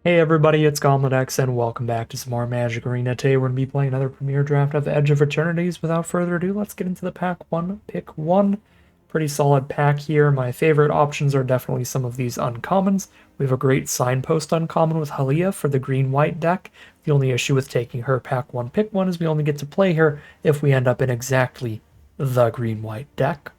Hey everybody, it's GoblinX and welcome back to some more Magic Arena. Today we're going to be playing another Premier Draft of Edge of Eternities. Without further ado, let's get into the pack one, pick one. Pretty solid pack here. My favorite options are definitely some of these uncommons. We have a great signpost uncommon with Halia for the green-white deck. The only issue with taking her pack one, pick one is we only get to play her if we end up in exactly the green-white deck.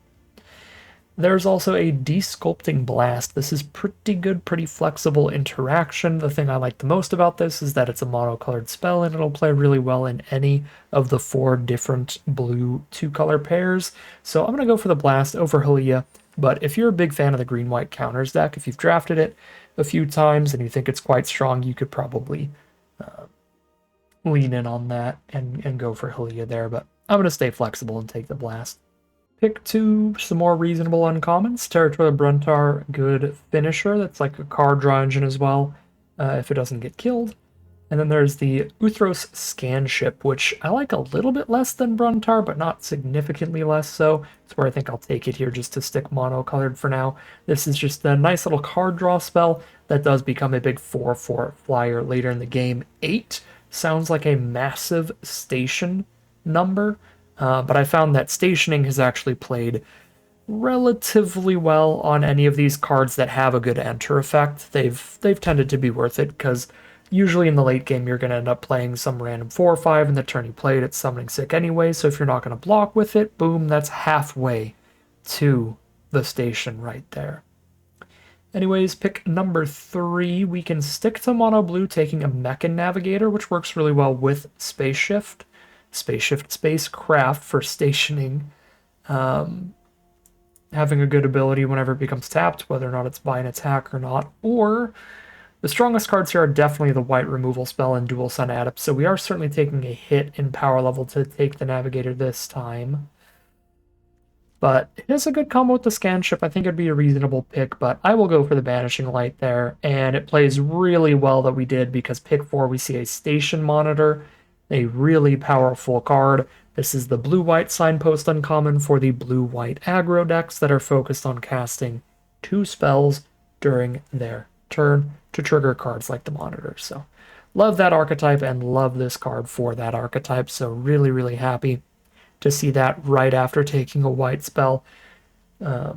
There's also a Desculpting Blast. This is pretty good, pretty flexible interaction. The thing I like the most about this is that it's a monocolored spell and it'll play really well in any of the four different blue two-color pairs. So I'm going to go for the Blast over Halia, but if you're a big fan of the green-white counters deck, if you've drafted it a few times and you think it's quite strong, you could probably lean in on that and go for Halia there, but I'm going to stay flexible and take the Blast. Pick two, some more reasonable uncommons. Territorial Bruntar, good finisher. That's like a card draw engine as well, if it doesn't get killed. And then there's the Uthros Scanship, which I like a little bit less than Bruntar, but not significantly less so. It's where I think I'll take it here just to stick monocolored for now. This is just a nice little card draw spell that does become a big 4/4 flyer later in the game. 8 sounds like a massive station number. But I found that stationing has actually played relatively well on any of these cards that have a good enter effect. They've tended to be worth it because usually in the late game you're going to end up playing some random 4 or 5 and the turn you play it, it's summoning sick anyway. So if you're not going to block with it, boom, that's halfway to the station right there. Anyways, pick number 3. We can stick to mono blue taking a Mechan Navigator, which works really well with Spacecraft for stationing, having a good ability whenever it becomes tapped, whether or not it's by an attack or not. Or the strongest cards here are definitely the white removal spell and dual sun adept, so we are certainly taking a hit in power level to take the Navigator this time. But it is a good combo with the Scanship. I think it'd be a reasonable pick, but I will go for the Banishing Light there. And it plays really well that we did because pick 4 we see a Station Monitor, a really powerful card. This is the blue-white signpost uncommon for the blue-white aggro decks that are focused on casting 2 spells during their turn to trigger cards like the Monitor. So love that archetype and love this card for that archetype. So really, really happy to see that right after taking a white spell. Yeah,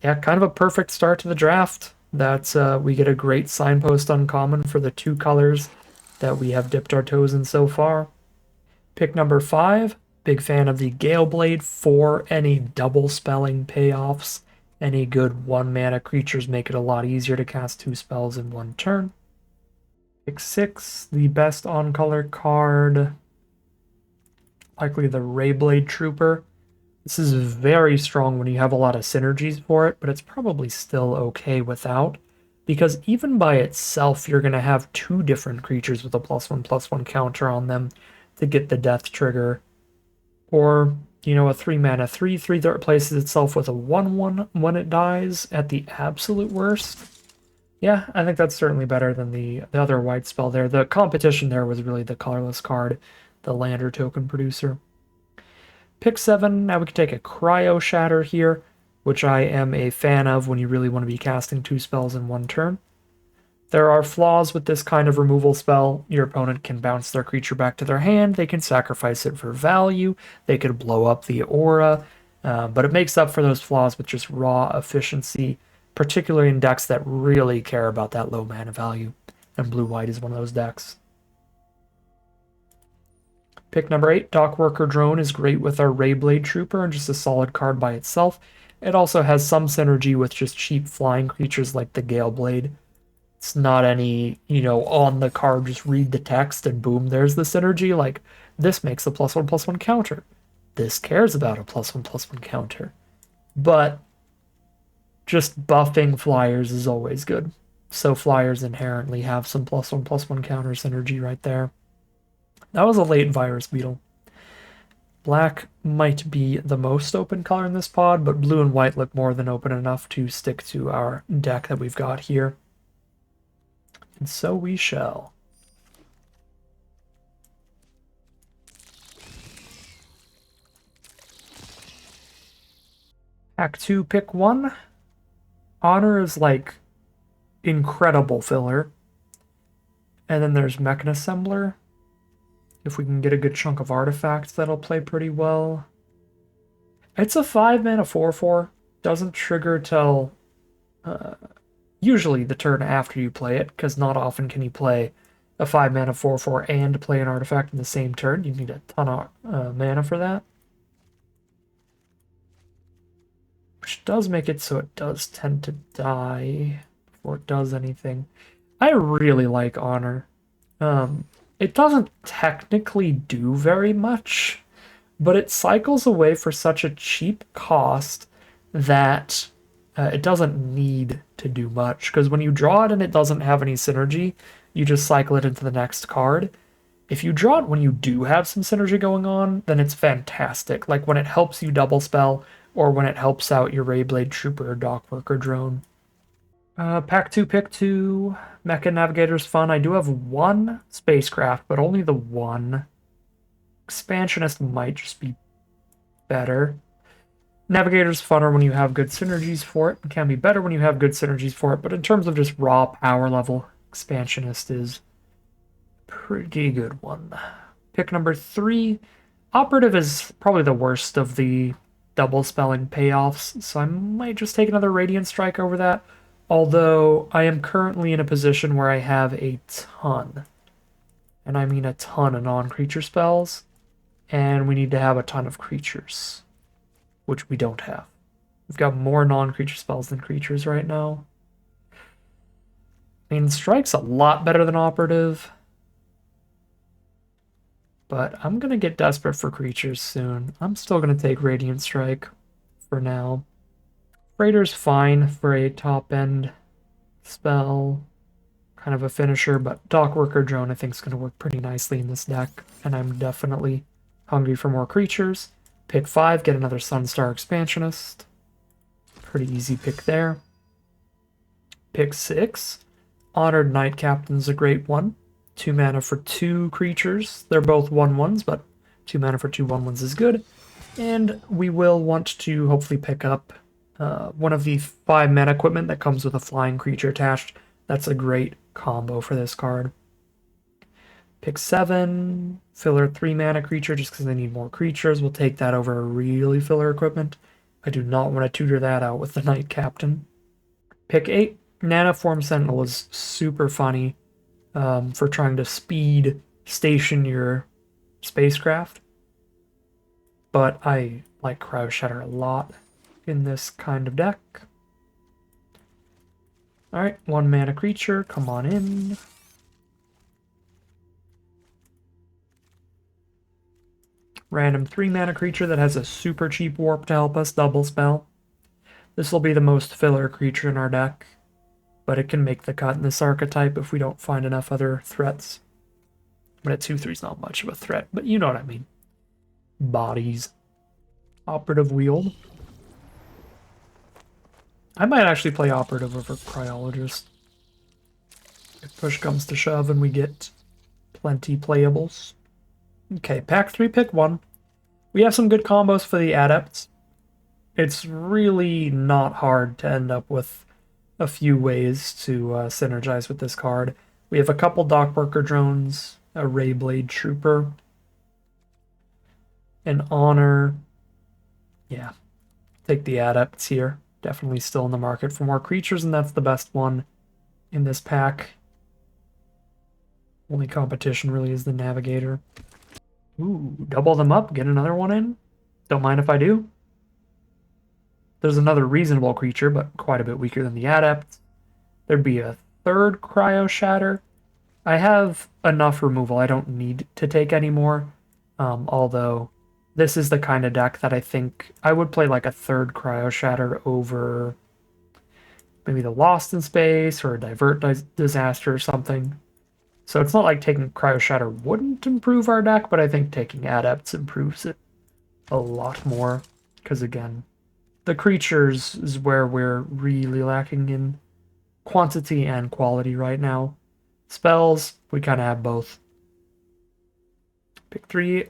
kind of a perfect start to the draft. That's we get a great signpost uncommon for the 2 colors that we have dipped our toes in so far. Pick number 5. Big fan of the Gale Blade for any double spelling payoffs. Any good 1-mana creatures make it a lot easier to cast 2 spells in 1 turn. Pick 6. The best on-color card, likely the Rayblade Trooper. This is very strong when you have a lot of synergies for it, but it's probably still okay without, because even by itself, you're going to have 2 different creatures with a +1/+1 counter on them to get the death trigger. Or, a 3-mana 3/3 that replaces itself with a 1/1 when it dies at the absolute worst. Yeah, I think that's certainly better than the other white spell there. The competition there was really the colorless card, the Lander token producer. Pick 7, now we can take a Cryo Shatter here, which I am a fan of when you really want to be casting 2 spells in 1 turn. There are flaws with this kind of removal spell. Your opponent can bounce their creature back to their hand, they can sacrifice it for value, they could blow up the aura, but it makes up for those flaws with just raw efficiency, particularly in decks that really care about that low mana value, and blue-white is one of those decks. Pick number 8, Dockworker Drone is great with our Rayblade Trooper and just a solid card by itself. It also has some synergy with just cheap flying creatures like the Gale Blade. It's not any, on the card, just read the text and boom, there's the synergy. Like, this makes a +1/+1 counter. This cares about a +1/+1 counter. But just buffing flyers is always good. So flyers inherently have some +1/+1 counter synergy right there. That was a late Virus Beetle. Black might be the most open color in this pod, but blue and white look more than open enough to stick to our deck that we've got here. And so we shall. Pack 2, pick 1. Honor is like incredible filler. And then there's Mechan Assembler. If we can get a good chunk of artifacts, that'll play pretty well. It's a 5-mana 4/4. Doesn't trigger till usually the turn after you play it, because not often can you play a 5-mana 4/4 and play an artifact in the same turn. You need a ton of mana for that. Which does make it so it does tend to die before it does anything. I really like Honor. It doesn't technically do very much, but it cycles away for such a cheap cost that it doesn't need to do much. Because when you draw it and it doesn't have any synergy, you just cycle it into the next card. If you draw it when you do have some synergy going on, then it's fantastic. Like when it helps you double spell, or when it helps out your Rayblade Trooper or Dockworker drone. Pack 2, pick 2. Mecha Navigator's fun. I do have one Spacecraft, but only the one. Expansionist might just be better. Navigator's funner when you have good synergies for it. It can be better when you have good synergies for it, but in terms of just raw power level, Expansionist is a pretty good one. Pick number 3. Operative is probably the worst of the double spelling payoffs, so I might just take another Radiant Strike over that. Although I am currently in a position where I have a ton, and I mean a ton of non-creature spells, and we need to have a ton of creatures, which we don't have. We've got more non-creature spells than creatures right now. I mean, Strike's a lot better than Operative, but I'm going to get desperate for creatures soon. I'm still going to take Radiant Strike for now. Freighter's fine for a top-end spell, kind of a finisher, but Dockworker Drone I think is going to work pretty nicely in this deck, and I'm definitely hungry for more creatures. Pick 5, get another Sunstar Expansionist. Pretty easy pick there. Pick 6, Honored Knight Captain's a great one. 2 mana for 2 creatures. They're both 1/1s, but 2 mana for 2 1/1s is good. And we will want to hopefully pick up one of the 5 mana equipment that comes with a flying creature attached. That's a great combo for this card. Pick 7, filler 3 mana creature just because I need more creatures. We'll take that over a really filler equipment. I do not want to tutor that out with the Knight Captain. Pick 8, Nanoform Sentinel is super funny for trying to speed station your spacecraft. But I like Cryo Shatter a lot in this kind of deck. Alright, 1 mana creature, come on in. Random 3 mana creature that has a super cheap warp to help us double spell. This will be the most filler creature in our deck, but it can make the cut in this archetype if we don't find enough other threats. But at 2/3 is not much of a threat, but you know what I mean. Bodies. Operative Wield. I might actually play Operative over Cryologist. If push comes to shove and we get plenty playables. Okay, pack 3, pick 1. We have some good combos for the Adepts. It's really not hard to end up with a few ways to synergize with this card. We have a couple Dockworker drones, a Rayblade Trooper, an Honor. Yeah, take the Adepts here. Definitely still in the market for more creatures, and that's the best one in this pack. Only competition really is the Navigator. Ooh, double them up, get another one in. Don't mind if I do. There's another reasonable creature, but quite a bit weaker than the Adept. There'd be a 3rd Cryo Shatter. I have enough removal. I don't need to take any more. Although this is the kind of deck that I think I would play like a 3rd Cryo Shatter over maybe the Lost in Space or a Divert Disaster or something. So it's not like taking Cryo Shatter wouldn't improve our deck, but I think taking Adepts improves it a lot more. Because again, the creatures is where we're really lacking in quantity and quality right now. Spells, we kind of have both. Pick 3,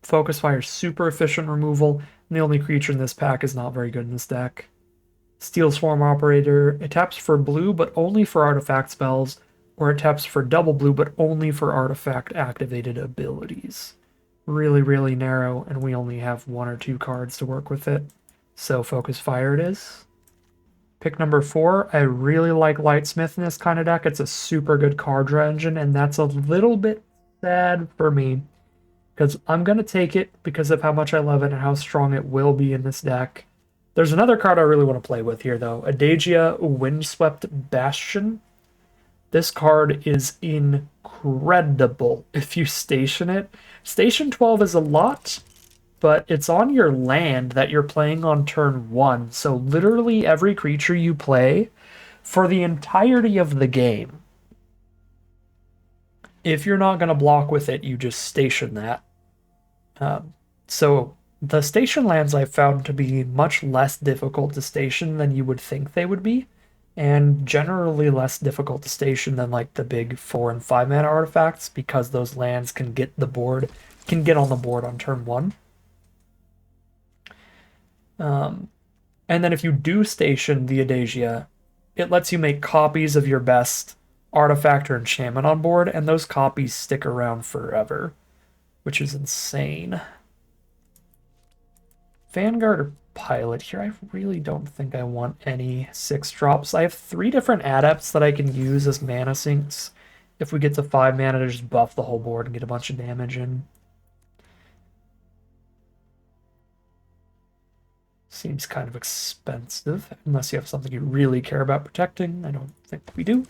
Focus Fire, super efficient removal, and the only creature in this pack is not very good in this deck. Steel Swarm Operator, it taps for blue, but only for artifact spells where it taps for double blue, but only for artifact activated abilities. Really, really narrow, and we only have 1 or 2 cards to work with it. So Focus Fire it is. Pick number 4, I really like Lightsmith in this kind of deck. It's a super good card draw engine, and that's a little bit sad for me, because I'm going to take it because of how much I love it and how strong it will be in this deck. There's another card I really want to play with here, though. Adagia Windswept Bastion. This card is incredible if you station it. Station 12 is a lot, but it's on your land that you're playing on turn 1. So literally every creature you play for the entirety of the game, if you're not going to block with it, you just station that. So the station lands I've found to be much less difficult to station than you would think they would be, and generally less difficult to station than like the big 4 and 5 mana artifacts, because those lands can get on the board on turn 1. And then if you do station the Adagia, it lets you make copies of your best artifact or enchantment on board, and those copies stick around forever, which is insane. Vanguard or Pilot here, I really don't think I want any 6 drops. I have 3 different adepts that I can use as mana sinks if we get to 5 mana to just buff the whole board and get a bunch of damage in. Seems kind of expensive, unless you have something you really care about protecting. I don't think we do.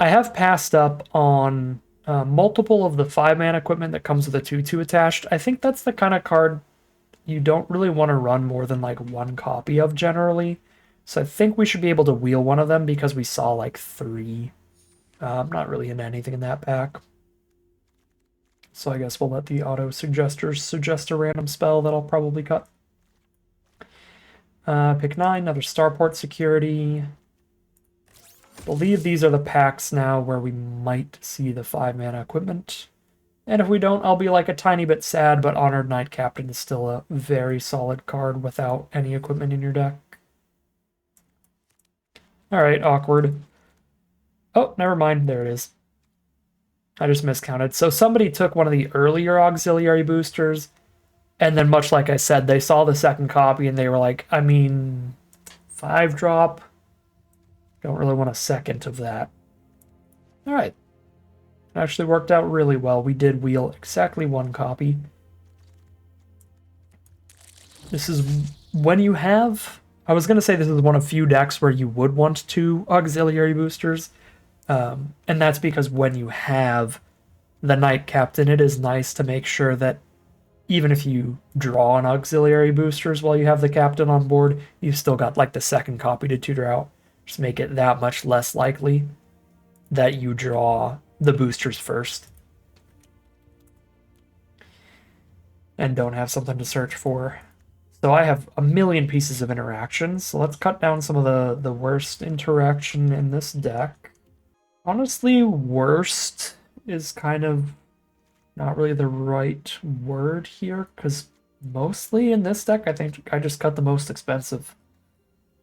I have passed up on multiple of the 5 mana equipment that comes with a 2/2 attached. I think that's the kind of card you don't really want to run more than like 1 copy of generally. So I think we should be able to wheel one of them because we saw like 3. I'm not really into anything in that pack. So I guess we'll let the auto suggesters suggest a random spell that I'll probably cut. Pick 9, another Starport Security. I believe these are the packs now where we might see the 5 mana equipment. And if we don't, I'll be like a tiny bit sad, but Honored Knight Captain is still a very solid card without any equipment in your deck. Alright, awkward. Oh, never mind, there it is. I just miscounted. So somebody took one of the earlier auxiliary boosters, and then much like I said, they saw the second copy and they were like, I mean, 5 drop? Don't really want a second of that. Alright. It actually worked out really well. We did wheel exactly 1 copy. This is when you have... I was going to say this is one of few decks where you would want 2 auxiliary boosters. And that's because when you have the Knight Captain, it is nice to make sure that even if you draw an auxiliary boosters while you have the Captain on board, you've still got like the second copy to tutor out. Just make it that much less likely that you draw the boosters first and don't have something to search for. So I have a million pieces of interaction, so let's cut down some of the worst interaction in this deck. Honestly, worst is kind of not really the right word here, because mostly in this deck, I think I just cut the most expensive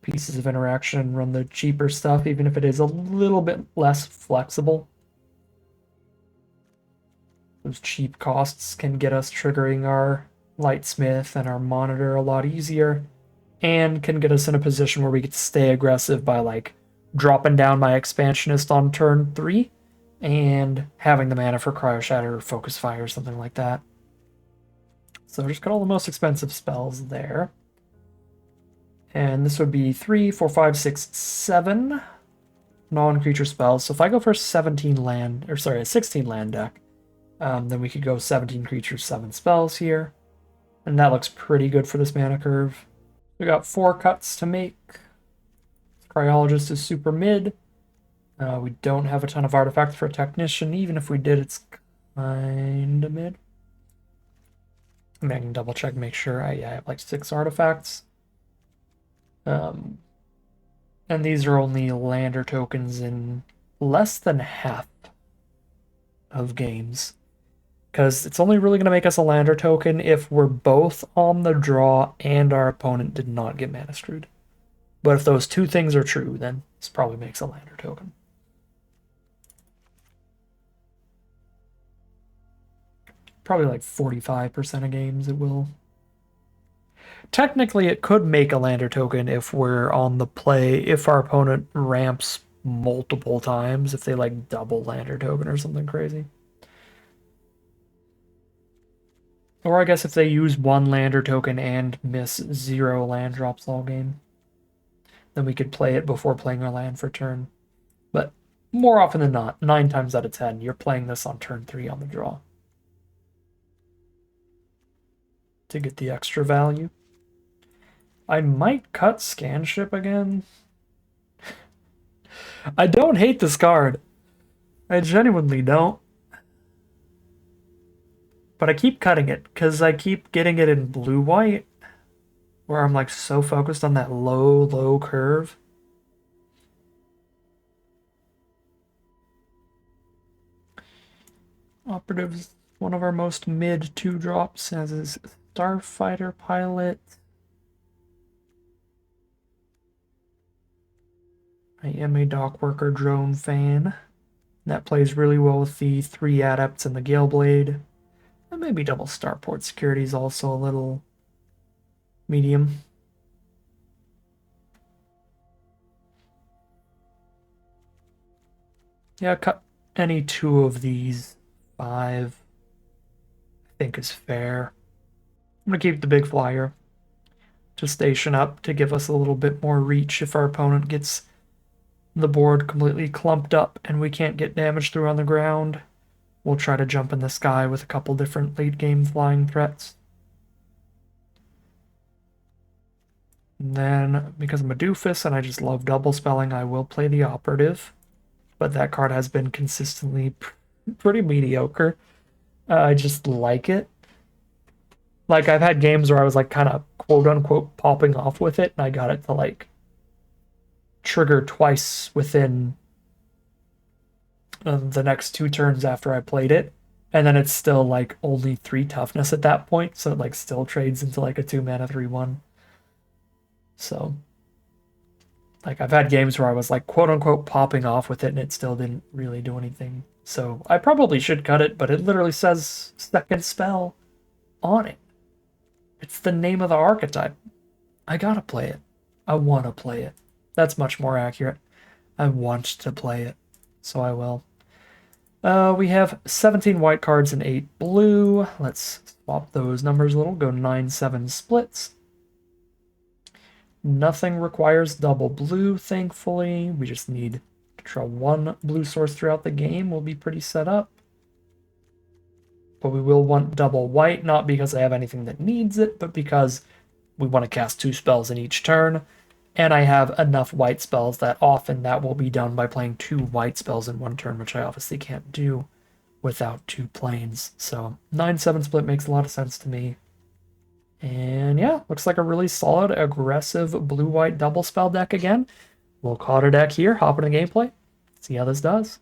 pieces of interaction and run the cheaper stuff, even if it is a little bit less flexible. Those cheap costs can get us triggering our Lightsmith and our Monitor a lot easier, and can get us in a position where we get to stay aggressive by like dropping down my Expansionist on turn 3 and having the mana for Cryo Shatter or Focus Fire or something like that. So just got all the most expensive spells there. And this would be 3, 4, 5, 6, 7 non-creature spells. So if I go for a 16 land deck, then we could go 17 creatures, 7 spells here. And that looks pretty good for this mana curve. We got 4 cuts to make. Cryologist is super mid. We don't have a ton of artifacts for a Technician. Even if we did, it's kind of mid. I mean, I can double check, make sure. I have like 6 artifacts. And these are only lander tokens in less than half of games. Because it's only really going to make us a lander token if we're both on the draw and our opponent did not get mana screwed. But if those 2 things are true, then This probably makes a lander token. Probably like 45% of games it will. Technically, it could make a lander token if we're on the play, if our opponent ramps multiple times, if they like double lander token or something crazy. Or I guess if they use one lander token and miss 0 land drops all game, then we could play it before playing our land for turn. But more often than not, 9 times out of 10, you're playing this on turn 3 on the draw to get the extra value. I might cut Scanship again. I don't hate this card. I genuinely don't. But I keep cutting it because I keep getting it in blue-white, where I'm like so focused on that low curve. Operative's one of our most mid 2 drops, as is Starfighter Pilot. I am a dock worker drone fan. That plays really well with the 3 adepts and the Gale Blade. And maybe double starport security is also a little medium. Yeah, cut any 2 of these 5, I think is fair. I'm gonna keep the big flyer to station up to give us a little bit more reach if our opponent gets the board completely clumped up and we can't get damage through on the ground. We'll try to jump in the sky with a couple different late game flying threats. And then, because I'm a doofus and I just love double spelling, I will play the operative. But that card has been consistently pretty mediocre. I just like it. Like, I've had games where I was like kind of quote unquote popping off with it, and I got it to like trigger twice within the next 2 turns after I played it, and then it's still like only 3 toughness at that point, so it like still trades into like a 2 mana 3/1. So like I've had games where I was like quote unquote popping off with it and it still didn't really do anything. So I probably should cut it, but it literally says second spell on it. It's the name of the archetype. I gotta play it. I want to play it. That's much more accurate. I want to play it, so I will. We have 17 white cards and 8 blue. Let's swap those numbers a little. Go 9-7 splits. Nothing requires double blue, thankfully. We just need to draw 1 blue source throughout the game. We'll be pretty set up. But we will want double white, not because I have anything that needs it, but because we want to cast 2 spells in each turn. And I have enough white spells that often that will be done by playing 2 white spells in 1 turn, which I obviously can't do without 2 planes. So 9-7 split makes a lot of sense to me. And yeah, looks like a really solid, aggressive blue-white double spell deck again. We'll call it a deck here, hop into gameplay, see how this does.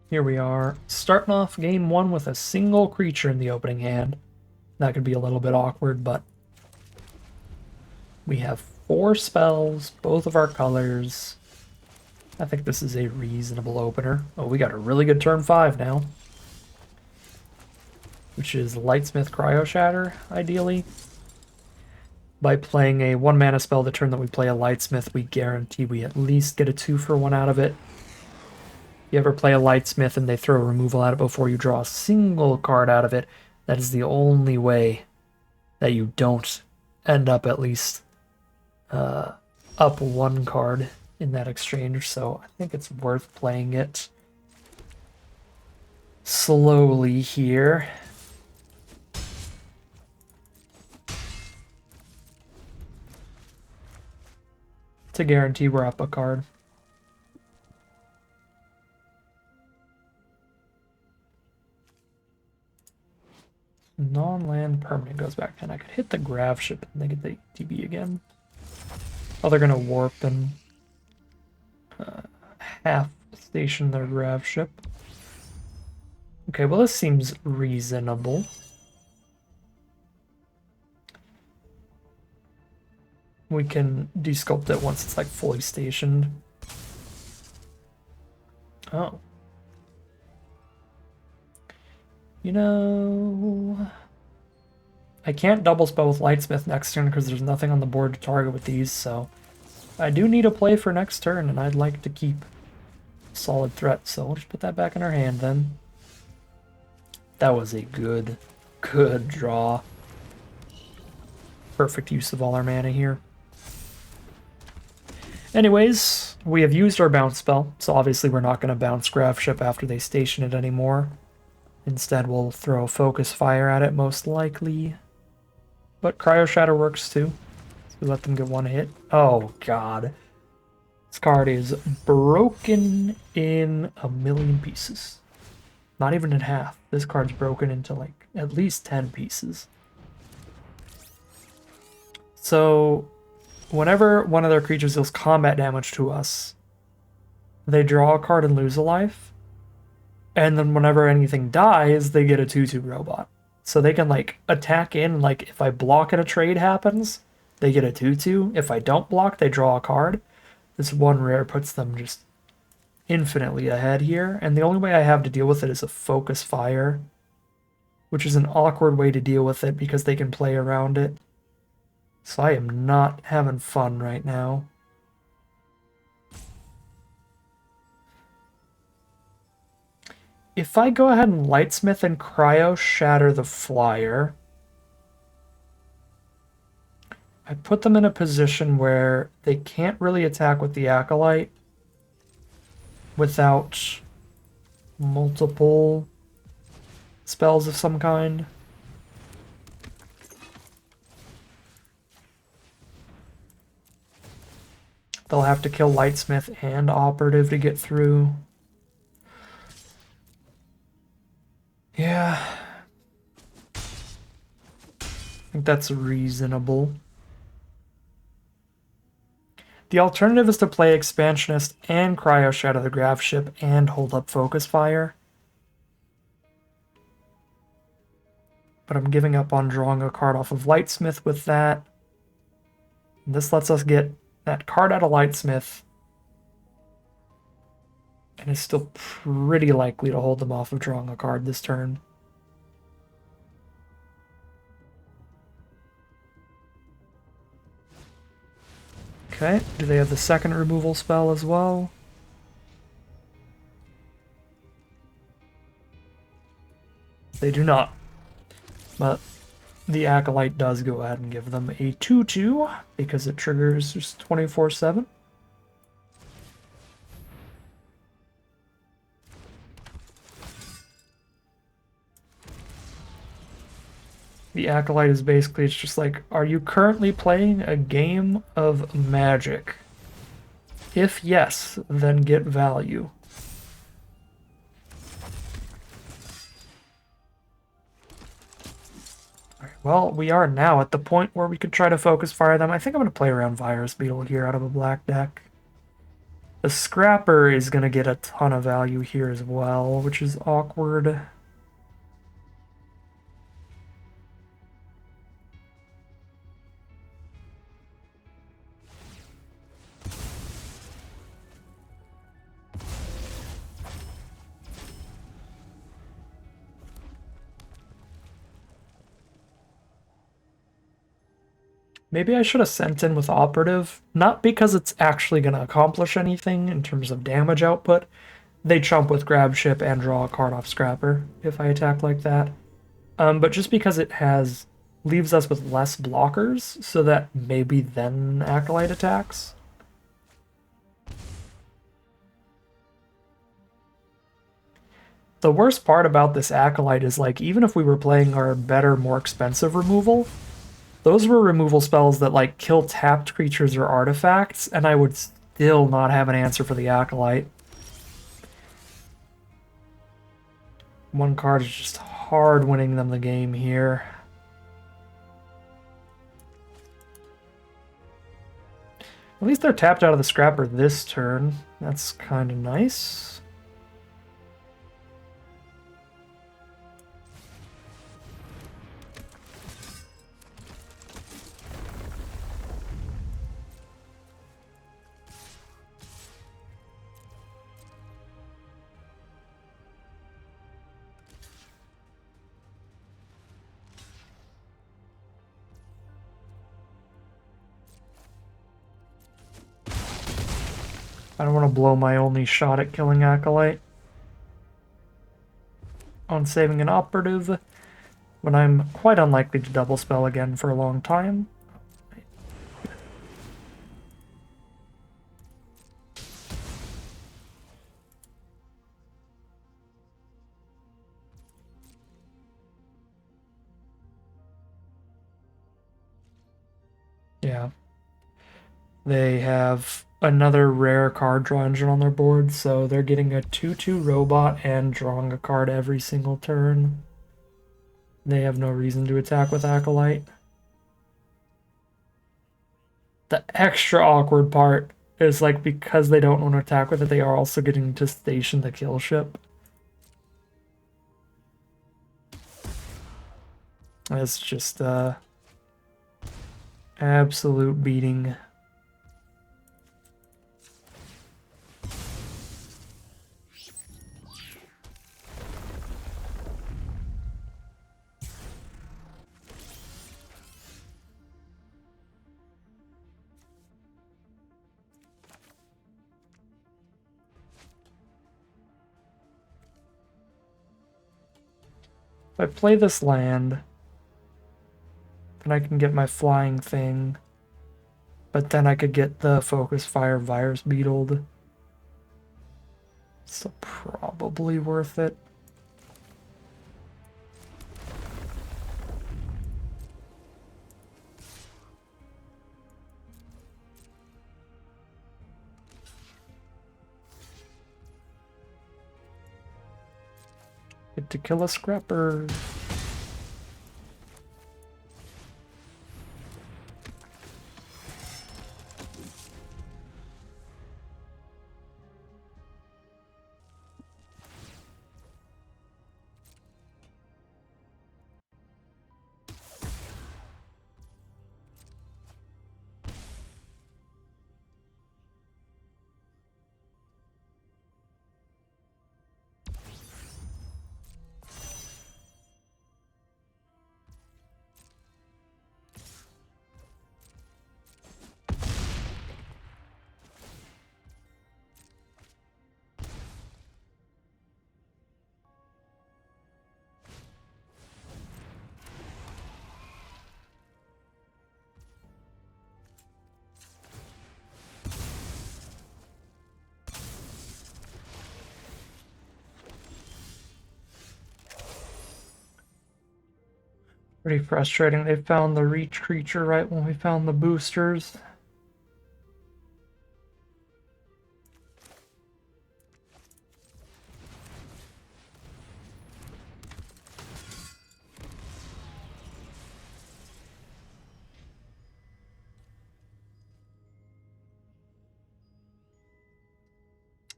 Here we are, starting off game 1 with a single creature in the opening hand. That could be a little bit awkward, but we have 4 spells, both of our colors. I think this is a reasonable opener. Oh, we got a really good turn 5 now, which is Lightsmith Cryo Shatter, ideally. By playing a 1 mana spell the turn that we play a Lightsmith, we guarantee we at least get a 2-for-1 out of it. If you ever play a Lightsmith and they throw removal at it before you draw a single card out of it, that is the only way that you don't end up at least up 1 card in that exchange. So I think it's worth playing it slowly here. To guarantee we're up a card. Non-land permanent goes back 10. I could hit the Grav ship and they get the ETB again. Oh, they're gonna warp and half station their Grav ship. Okay, well this seems reasonable. We can desculpt it once it's like fully stationed. Oh. You know... I can't double spell with Lightsmith next turn because there's nothing on the board to target with these, so... I do need a play for next turn, and I'd like to keep solid threat, so we'll just put that back in our hand then. That was a good draw. Perfect use of all our mana here. Anyways, we have used our bounce spell, so obviously we're not going to bounce Grav Ship after they station it anymore. Instead, we'll throw Focus Fire at it, most likely. But Cryo Shatter works too. So we let them get one hit. Oh, God. This card is broken in a million pieces. Not even in half. This card's broken into, like, at least 10 pieces. So, whenever one of their creatures deals combat damage to us, they draw a card and lose a life. And then whenever anything dies, they get a 2/2 robot. So they can, like, attack in, like, if I block and a trade happens, they get a 2/2. If I don't block, they draw a card. This one rare puts them just infinitely ahead here. And the only way I have to deal with it is a Focus Fire, which is an awkward way to deal with it because they can play around it. So I am not having fun right now. If I go ahead and Lightsmith and Cryo Shatter the Flyer, I put them in a position where they can't really attack with the Acolyte without multiple spells of some kind. They'll have to kill Lightsmith and Operative to get through. Yeah. I think that's reasonable. The alternative is to play Expansionist and Cryo Shatter the Grav Ship and hold up Focus Fire. But I'm giving up on drawing a card off of Lightsmith with that. This lets us get that card out of Lightsmith. And is still pretty likely to hold them off of drawing a card this turn. Okay, do they have the second removal spell as well? They do not. But the Acolyte does go ahead and give them a 2/2 because it triggers just 24/7. The Acolyte is basically, it's just like, are you currently playing a game of Magic? If yes, then get value. Well, we are now at the point where we could try to Focus Fire them. I think I'm going to play around Virus Beetle here out of a black deck. The Scrapper is going to get a ton of value here as well, which is awkward. Maybe I should have sent in with Operative, not because it's actually going to accomplish anything in terms of damage output. They chump with Grab Ship and draw a card off Scrapper if I attack like that. But just because it leaves us with less blockers, so that maybe then Acolyte attacks. The worst part about this Acolyte is, like, even if we were playing our better, more expensive removal, those were removal spells that, like, kill tapped creatures or artifacts, and I would still not have an answer for the Acolyte. One card is just hard winning them the game here. At least they're tapped out of the Scrapper this turn. That's kind of nice. I don't want to blow my only shot at killing Acolyte on saving an operative, but I'm quite unlikely to double spell again for a long time. Yeah. They have another rare card draw engine on their board, so they're getting a 2/2 robot and drawing a card every single turn. They have no reason to attack with Acolyte. The extra awkward part is, like, because they don't want to attack with it, they are also getting to station the kill ship. It's just absolute beating. If I play this land, then I can get my flying thing, but then I could get the focus fire virus beetled. So probably worth it. Get to kill a scrapper. Pretty frustrating. They found the reach creature right when we found the boosters.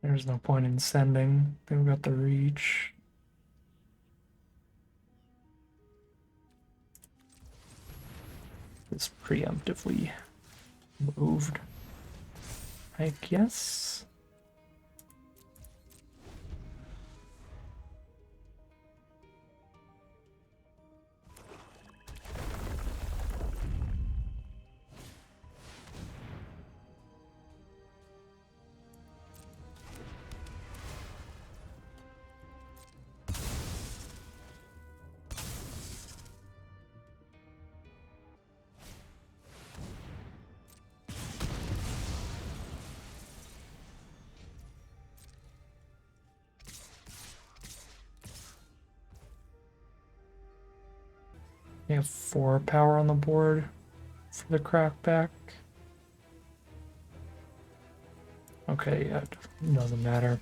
There's no point in sending. They've got the reach. It's preemptively moved, I guess. We have 4 power on the board for the crackback. Okay, yeah, it doesn't matter.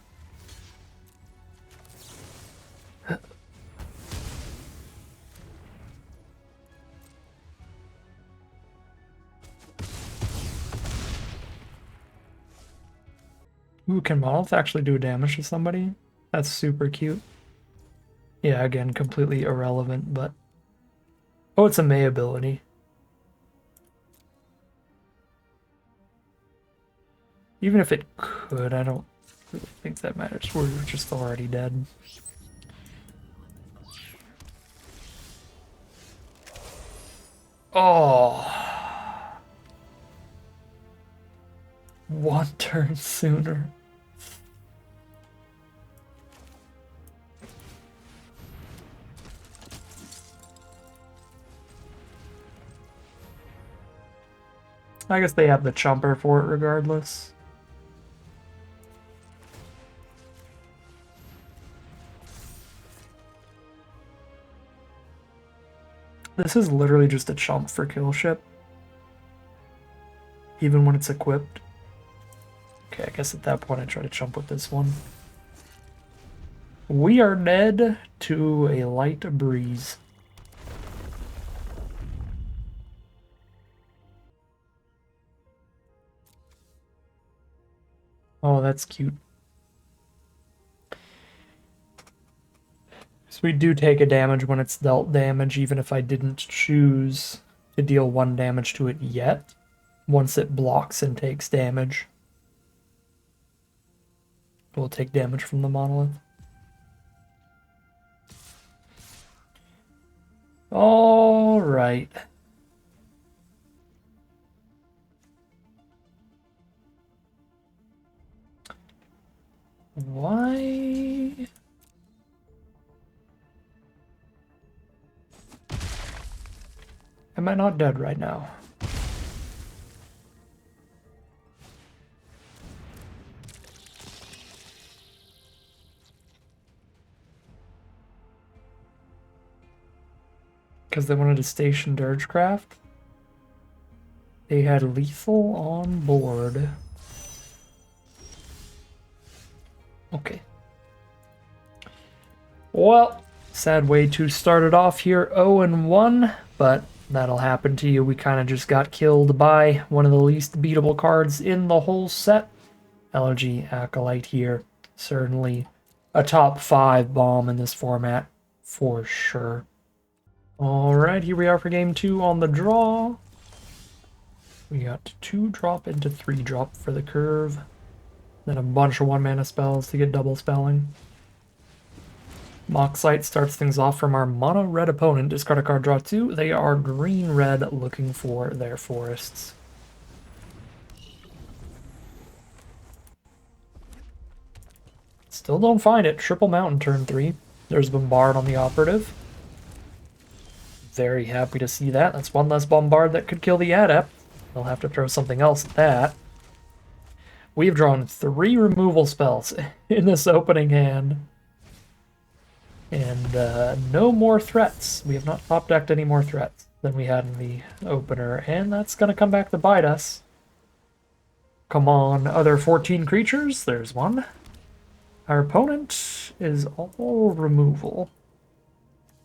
Ooh, can Monolith actually do damage to somebody? That's super cute. Yeah, again, completely irrelevant, but... Oh, it's a May ability. Even if it could, I don't really think that matters. We're just already dead. Oh. One turn sooner. I guess they have the chumper for it regardless. This is literally just a chump for kill ship. Even when it's equipped. Okay, I guess at that point I try to chump with this one. We are dead to a light breeze. Oh, that's cute. So we do take a damage when it's dealt damage, even if I didn't choose to deal 1 damage to it yet. Once it blocks and takes damage, we'll take damage from the monolith. All right. Why? Am I not dead right now? Because they wanted to station Dirgecraft? They had lethal on board. Okay. Well, sad way to start it off here, 0-1, but that'll happen to you. We kind of just got killed by one of the least beatable cards in the whole set. Elegy Acolyte here. Certainly a top 5 bomb in this format, for sure. Alright, here we are for game 2 on the draw. We got 2 drop into 3 drop for the curve. Then a bunch of 1 mana spells to get double spelling. Moxite starts things off from our mono red opponent. Discard a card, draw 2. They are green red looking for their forests. Still don't find it. Triple Mountain turn 3. There's Bombard on the operative. Very happy to see that. That's one less Bombard that could kill the Adept. They'll have to throw something else at that. We've drawn 3 removal spells in this opening hand. And no more threats. We have not top decked any more threats than we had in the opener. And that's going to come back to bite us. Come on, other 14 creatures. There's one. Our opponent is all removal.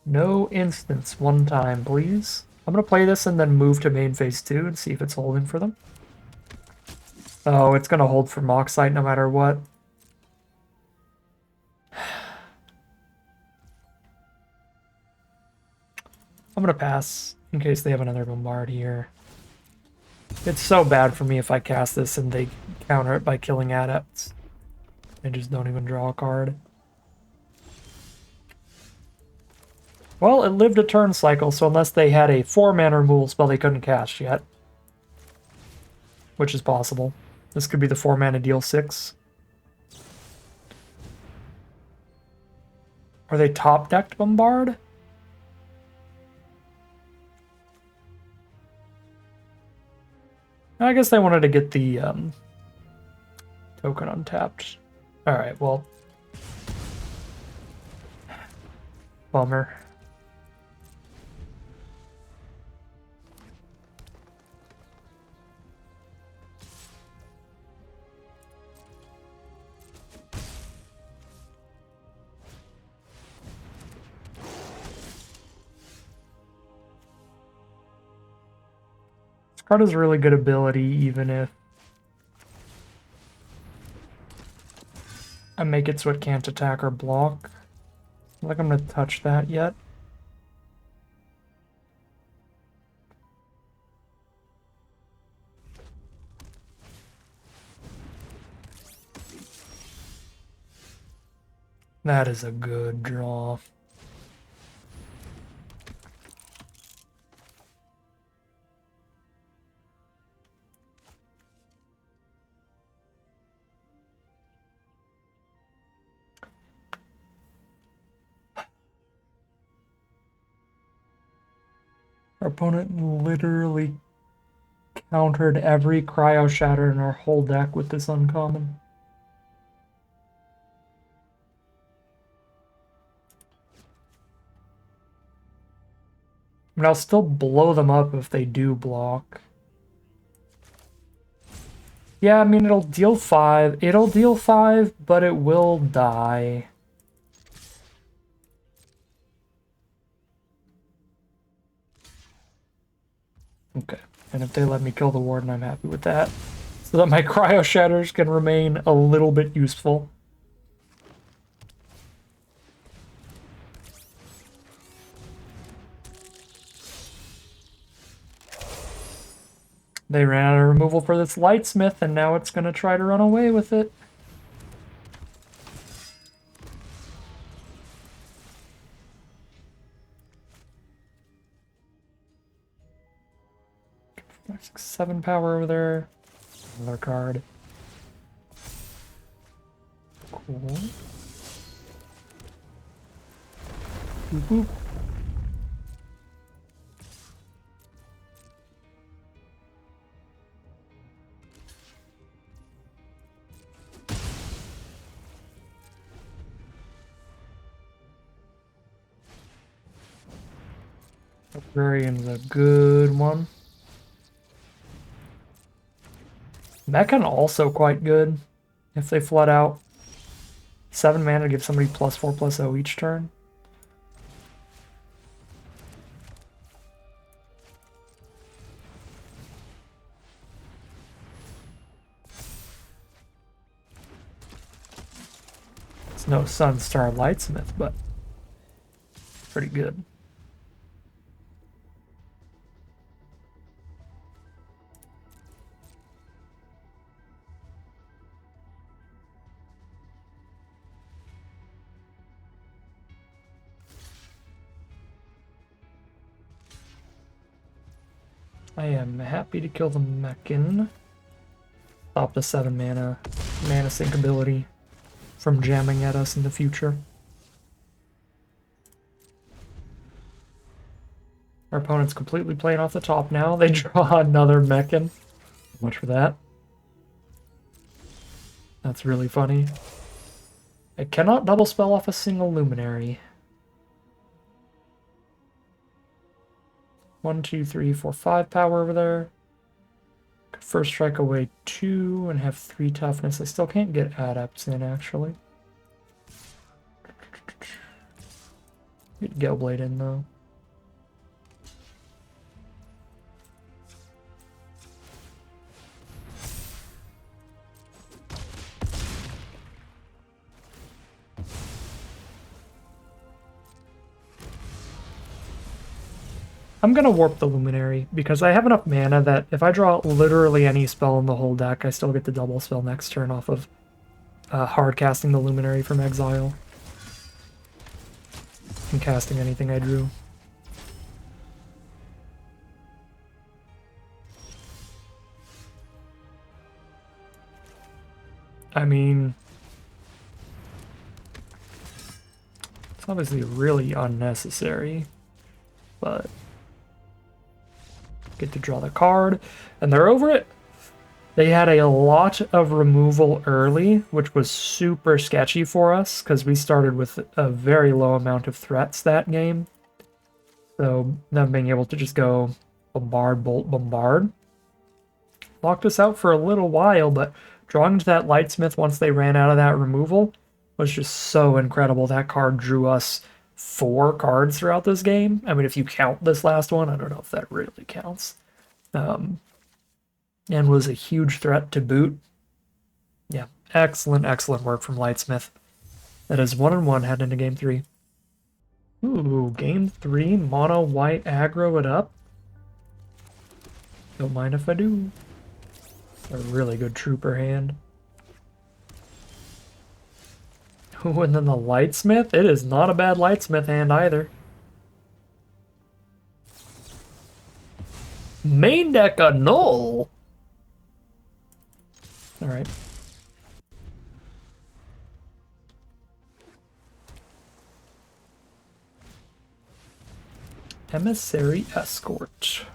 No instance one time, please. I'm going to play this and then move to main phase 2 and see if it's holding for them. Oh, it's going to hold for Moxite no matter what. I'm going to pass in case they have another Bombard here. It's so bad for me if I cast this and they counter it by killing Adepts. I just don't even draw a card. Well, it lived a turn cycle, so unless they had a 4-mana removal spell they couldn't cast yet. Which is possible. This could be the 4-mana deal 6. Are they top-decked Bombard? I guess they wanted to get the token untapped. Alright, well. Bummer. This card has a really good ability, even if I make it so it can't attack or block. I don't think I'm going to touch that yet. That is a good draw. Our opponent literally countered every Cryo Shatter in our whole deck with this uncommon. I mean, I'll still blow them up if they do block. Yeah, I mean, it'll deal 5. It'll deal 5, but it will die. Okay, and if they let me kill the Warden, I'm happy with that. So that my Cryo Shatters can remain a little bit useful. They ran out of removal for this Lightsmith, and now it's going to try to run away with it. Five, 6, 7 power over there. Another card. Cool. Boop, boop. Librarian's a good one. Mechan also quite good if they flood out. 7 mana to give somebody +4/+0 each turn. It's no Sunstar Lightsmith, but pretty good. I am happy to kill the Mechan. Stop the 7 mana sink ability from jamming at us in the future. Our opponent's completely playing off the top now. They draw another Mechan. Much for that. That's really funny. I cannot double spell off a single Luminary. 1, 2, 3, 4, 5 power over there. Could first strike away 2 and have 3 toughness. I still can't get adepts in, actually. Get Galeblade in, though. I'm gonna warp the Luminary, because I have enough mana that if I draw literally any spell in the whole deck, I still get the double spell next turn off of hard casting the Luminary from exile. And casting anything I drew. I mean, it's obviously really unnecessary, but get to draw the card, and they're over it. They had a lot of removal early, which was super sketchy for us, because we started with a very low amount of threats that game. So them being able to just go bombard, bolt, bombard locked us out for a little while, but drawing to that Lightsmith once they ran out of that removal was just so incredible. That card drew us 4 cards throughout this game. I mean, if you count this last one, I don't know if that really counts. And was a huge threat to boot. Yeah, excellent, excellent work from Lightsmith. That is 1-1 heading into game 3. Ooh, game 3, mono white aggro it up. Don't mind if I do. A really good trooper hand. Ooh, and then the Lightsmith. It is not a bad Lightsmith hand either. Main deck a null. All right. Emissary Escort.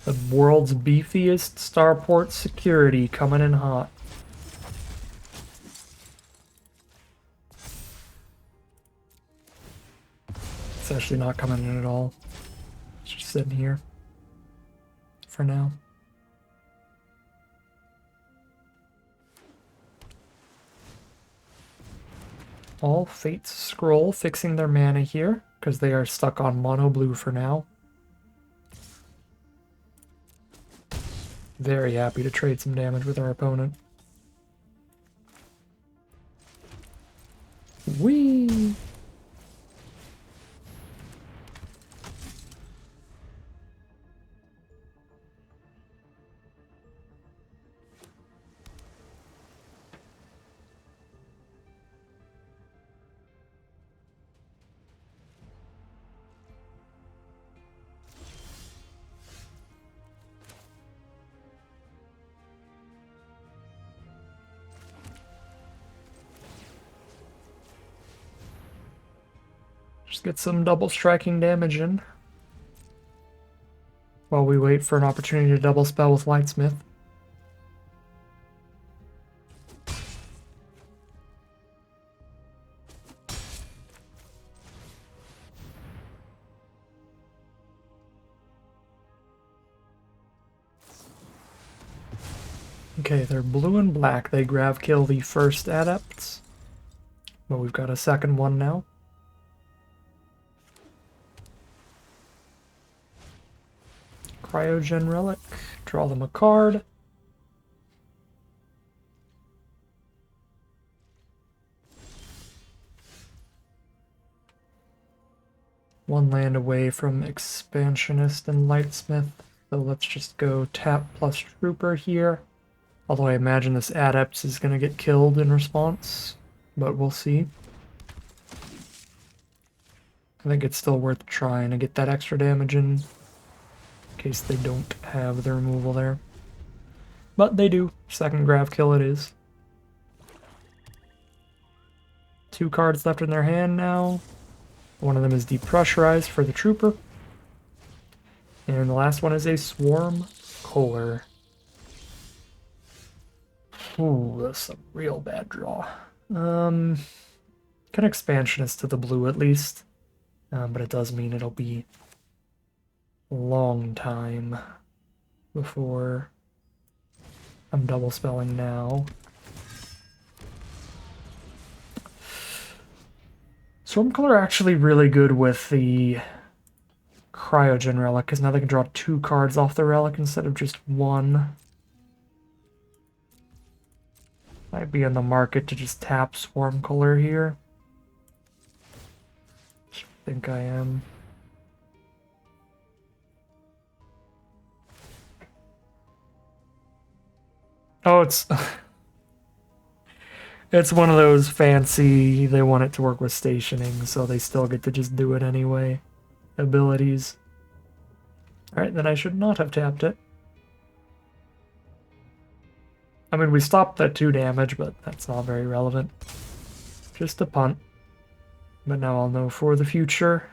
The world's beefiest starport security coming in hot. It's actually not coming in at all. It's just sitting here for now. All Fates Scroll fixing their mana here because they are stuck on mono blue for now. Very happy to trade some damage with our opponent. Whee! Just get some double striking damage in while we wait for an opportunity to double spell with Lightsmith. Okay, they're blue and black. They grav kill the first adepts, but we've got a second one now. Cryogen Relic. Draw them a card. One land away from Expansionist and Lightsmith, so let's just go tap plus Trooper here. Although I imagine this Adept is going to get killed in response, but we'll see. I think it's still worth trying to get that extra damage in case they don't have the removal there. But they do. Second grav kill it is. 2 cards left in their hand now. One of them is Depressurized for the Trooper. And the last one is a Swarm Kohler. Ooh, that's a real bad draw. Can Expansionist to the blue at least. But it does mean it'll be a long time before I'm double spelling now. Swarm Color actually really good with the Cryogen Relic, because now they can draw 2 cards off the relic instead of just 1. Might be in the market to just tap Swarm Color here. I think I am. Oh, it's it's one of those fancy, they want it to work with stationing, so they still get to just do it anyway. Abilities. Alright, then I should not have tapped it. I mean, we stopped that 2 damage, but that's not very relevant. Just a punt. But now I'll know for the future.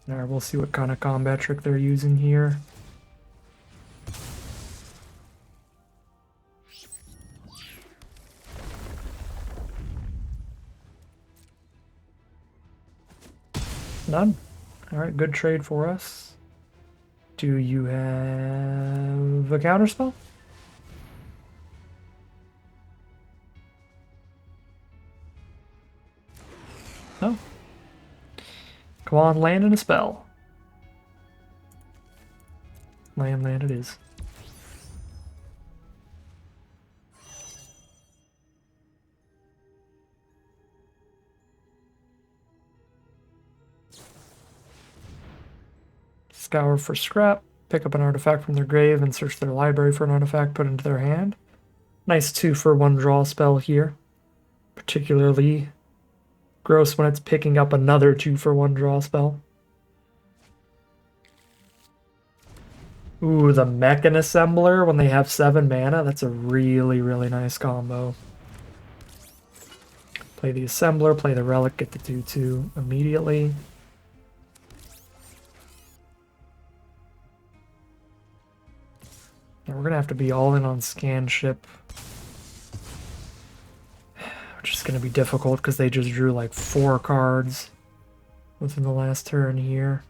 Alright, we'll see what kind of combat trick they're using here. None. Alright, good trade for us. Do you have a counterspell? No. Come on, land and a spell. Land it is. Scour for scrap, pick up an artifact from their grave, and search their library for an artifact put into their hand. Nice 2-for-1 draw spell here. Particularly gross when it's picking up another 2-for-1 draw spell. Ooh, the Mechan Assembler when they have 7 mana. That's a really, really nice combo. Play the Assembler, play the Relic, get the 2-2 immediately. And we're going to have to be all in on Scan Ship. Which is going to be difficult because they just drew like 4 cards within the last turn here.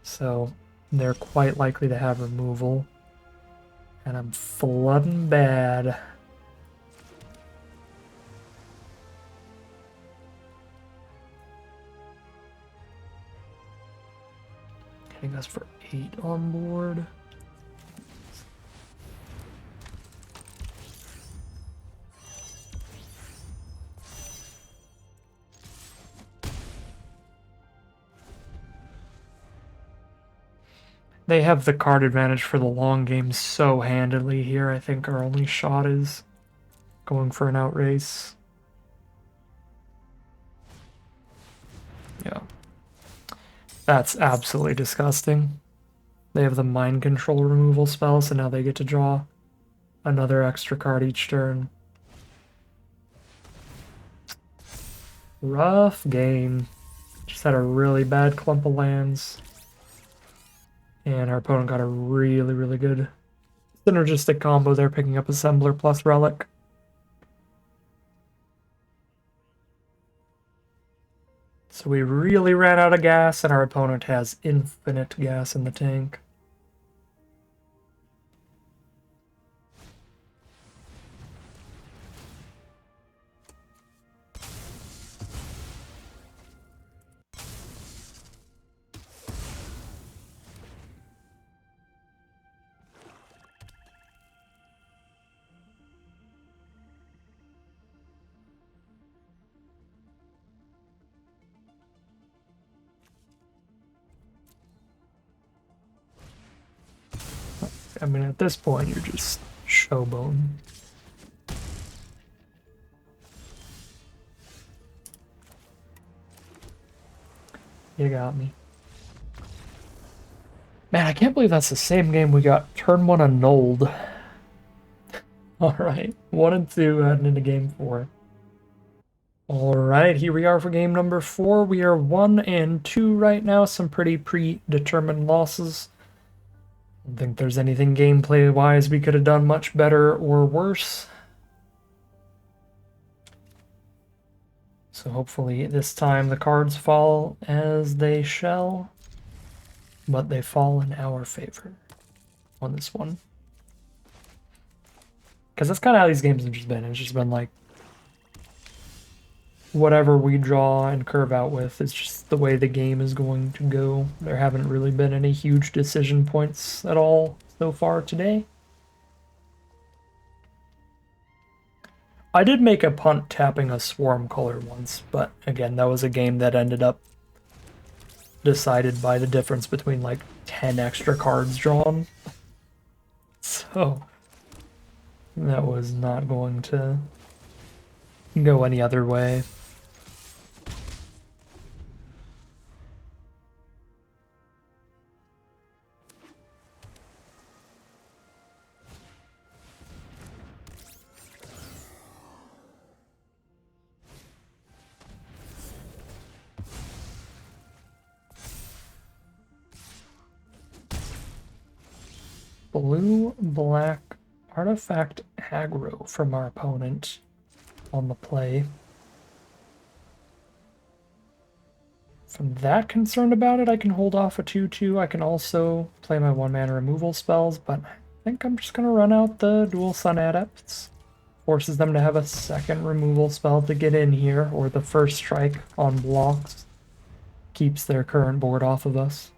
So they're quite likely to have removal. And I'm flooding bad. Hitting us for 8 on board. They have the card advantage for the long game so handily here. I think our only shot is going for an outrace. Yeah. That's absolutely disgusting. They have the mind control removal spell, so now they get to draw another extra card each turn. Rough game. Just had a really bad clump of lands. And our opponent got a really, really good synergistic combo there, picking up Assembler plus Relic. So we really ran out of gas, and our opponent has infinite gas in the tank. I mean, at this point, you're just showboating. You got me. Man, I can't believe that's the same game we got turn 1 annulled. Alright, 1 and 2 heading into game 4. Alright, here we are for game number 4. We are 1 and 2 right now, some pretty predetermined losses. I don't think there's anything gameplay-wise we could have done much better or worse. So hopefully this time the cards fall as they shall, but they fall in our favor on this one. Because that's kind of how these games have just been. It's just been like, whatever we draw and curve out with is just the way the game is going to go. There haven't really been any huge decision points at all so far today. I did make a punt tapping a Swarm color once, but again, that was a game that ended up decided by the difference between like 10 extra cards drawn. So that was not going to go any other way. Blue-black artifact aggro from our opponent on the play. If I'm that concerned about it, I can hold off a 2-2. I can also play my 1-mana removal spells, but I think I'm just going to run out the Dual Sun Adepts. Forces them to have a second removal spell to get in here, or the first strike on blocks keeps their current board off of us.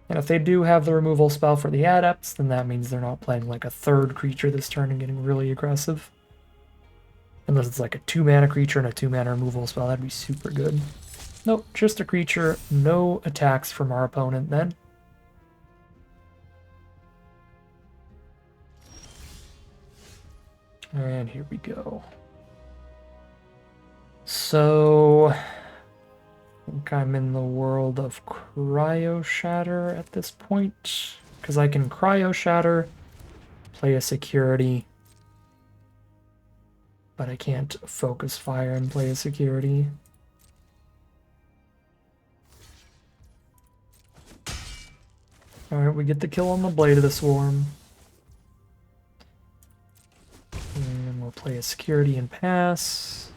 And if they do have the removal spell for the Adepts, then that means they're not playing like a third creature this turn and getting really aggressive. Unless it's like a 2-mana creature and a 2-mana removal spell, that'd be super good. Nope, just a creature. No attacks from our opponent then. And here we go. So, I think I'm in the world of Cryo Shatter at this point, because I can Cryo Shatter, play a security, but I can't Focus Fire and play a security. Alright, we get the kill on the Blade of the Swarm. And we'll play a security and pass.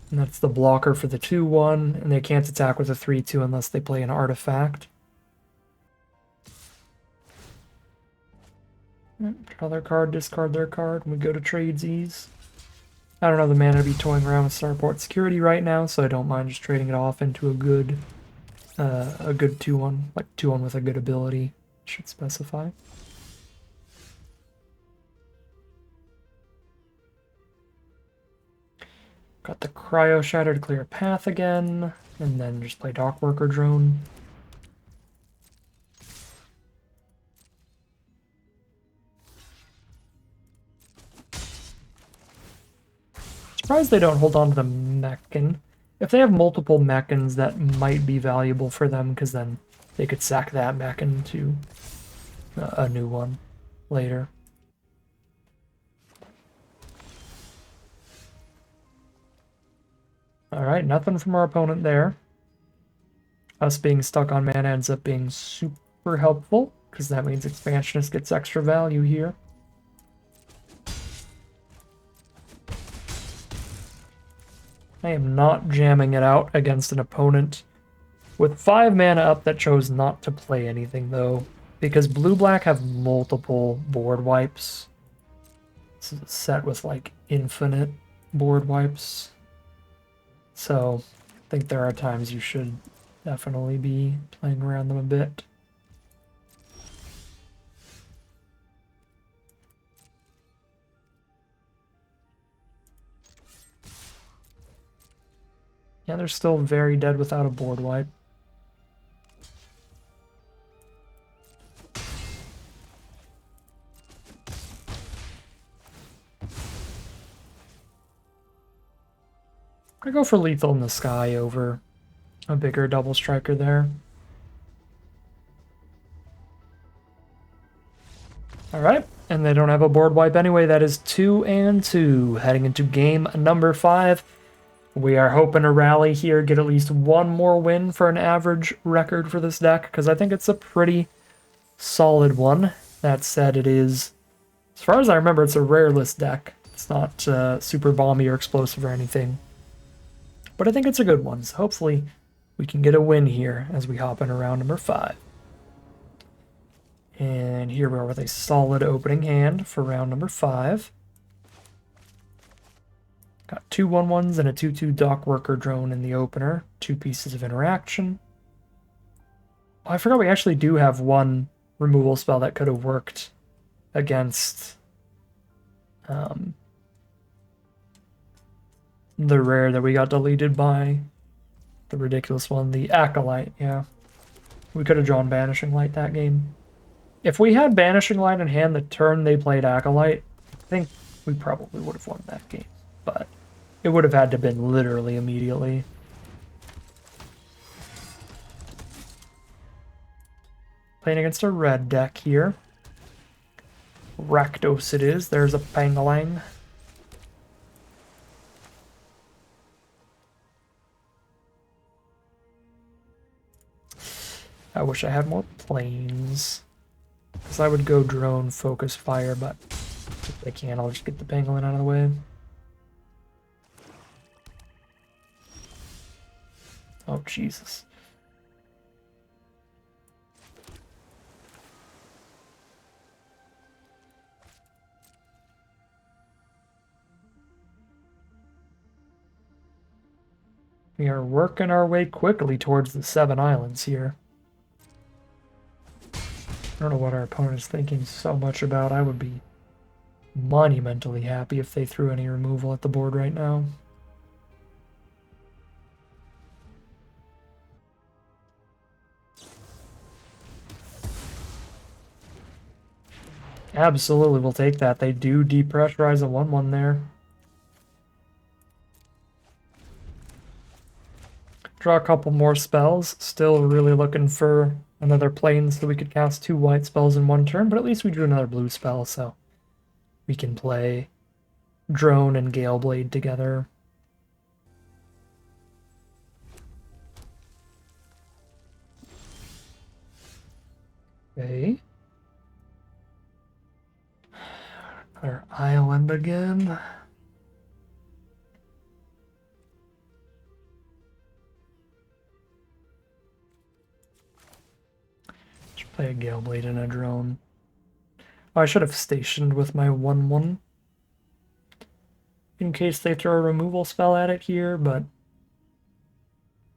And that's the blocker for the 2-1, and they can't attack with a 3-2 unless they play an artifact. Draw their card, discard their card, and we go to tradesies. I don't have the mana to be toying around with Starport Security right now, so I don't mind just trading it off into a good 2-1, like 2-1 with a good ability, should specify. Got the Cryo Shatter to clear a path again, and then just play Dockworker Drone. Surprised they don't hold on to the Mechan. If they have multiple Mechans, that might be valuable for them, because then they could sack that Mechan to a new one later. Alright, nothing from our opponent there. Us being stuck on mana ends up being super helpful, because that means Expansionist gets extra value here. I am not jamming it out against an opponent with 5 mana up that chose not to play anything, though, because blue-black have multiple board wipes. It's a set with, like, infinite board wipes. So, I think there are times you should definitely be playing around them a bit. Yeah, they're still very dead without a board wipe. I go for Lethal in the Sky over a bigger double striker there. Alright, and they don't have a board wipe anyway. That is 2-2. Heading into game number 5. We are hoping to rally here, get at least one more win for an average record for this deck, because I think it's a pretty solid one. That said, it is, as far as I remember, it's a rareless deck. It's not super bomby or explosive or anything. But I think it's a good one, so hopefully we can get a win here as we hop in round number 5. And here we are with a solid opening hand for round number 5. Got 2 1/1s and a 2/2 Dockworker Drone in the opener. 2 pieces of interaction. Oh, I forgot we actually do have one removal spell that could have worked against the rare that we got deleted by. The ridiculous one, the Acolyte, yeah. We could have drawn Banishing Light that game. If we had Banishing Light in hand the turn they played Acolyte, I think we probably would have won that game. But it would have had to have been literally immediately. Playing against a red deck here. Rakdos it is. There's a Pangalang. I wish I had more planes. Because I would go drone, focus, fire, but if I can, I'll just get the Pangolin out of the way. Oh, Jesus. We are working our way quickly towards the 7 islands here. I don't know what our opponent is thinking so much about. I would be monumentally happy if they threw any removal at the board right now. Absolutely, we'll take that. They do depressurize a 1/1 there. Draw a couple more spells. Still really looking for another plane so we could cast 2 white spells in 1 turn, but at least we drew another blue spell, so we can play Drone and Galeblade together. Okay. Our island again. Should play a Galeblade and a Drone. Oh, I should have stationed with my 1/1 in case they throw a removal spell at it here, but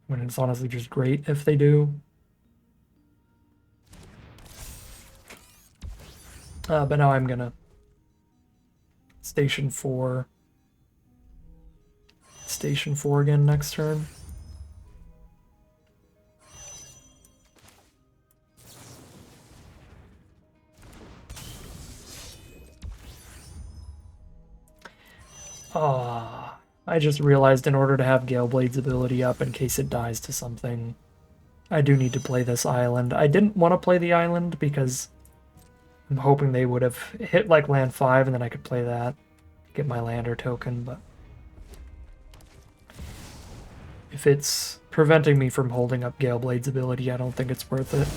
I mean, it's honestly just great if they do. But now I'm gonna station 4 again next turn. I just realized in order to have Galeblade's ability up in case it dies to something, I do need to play this island. I didn't want to play the island because I'm hoping they would have hit like land 5 and then I could play that, get my lander token, but if it's preventing me from holding up Galeblade's ability, I don't think it's worth it.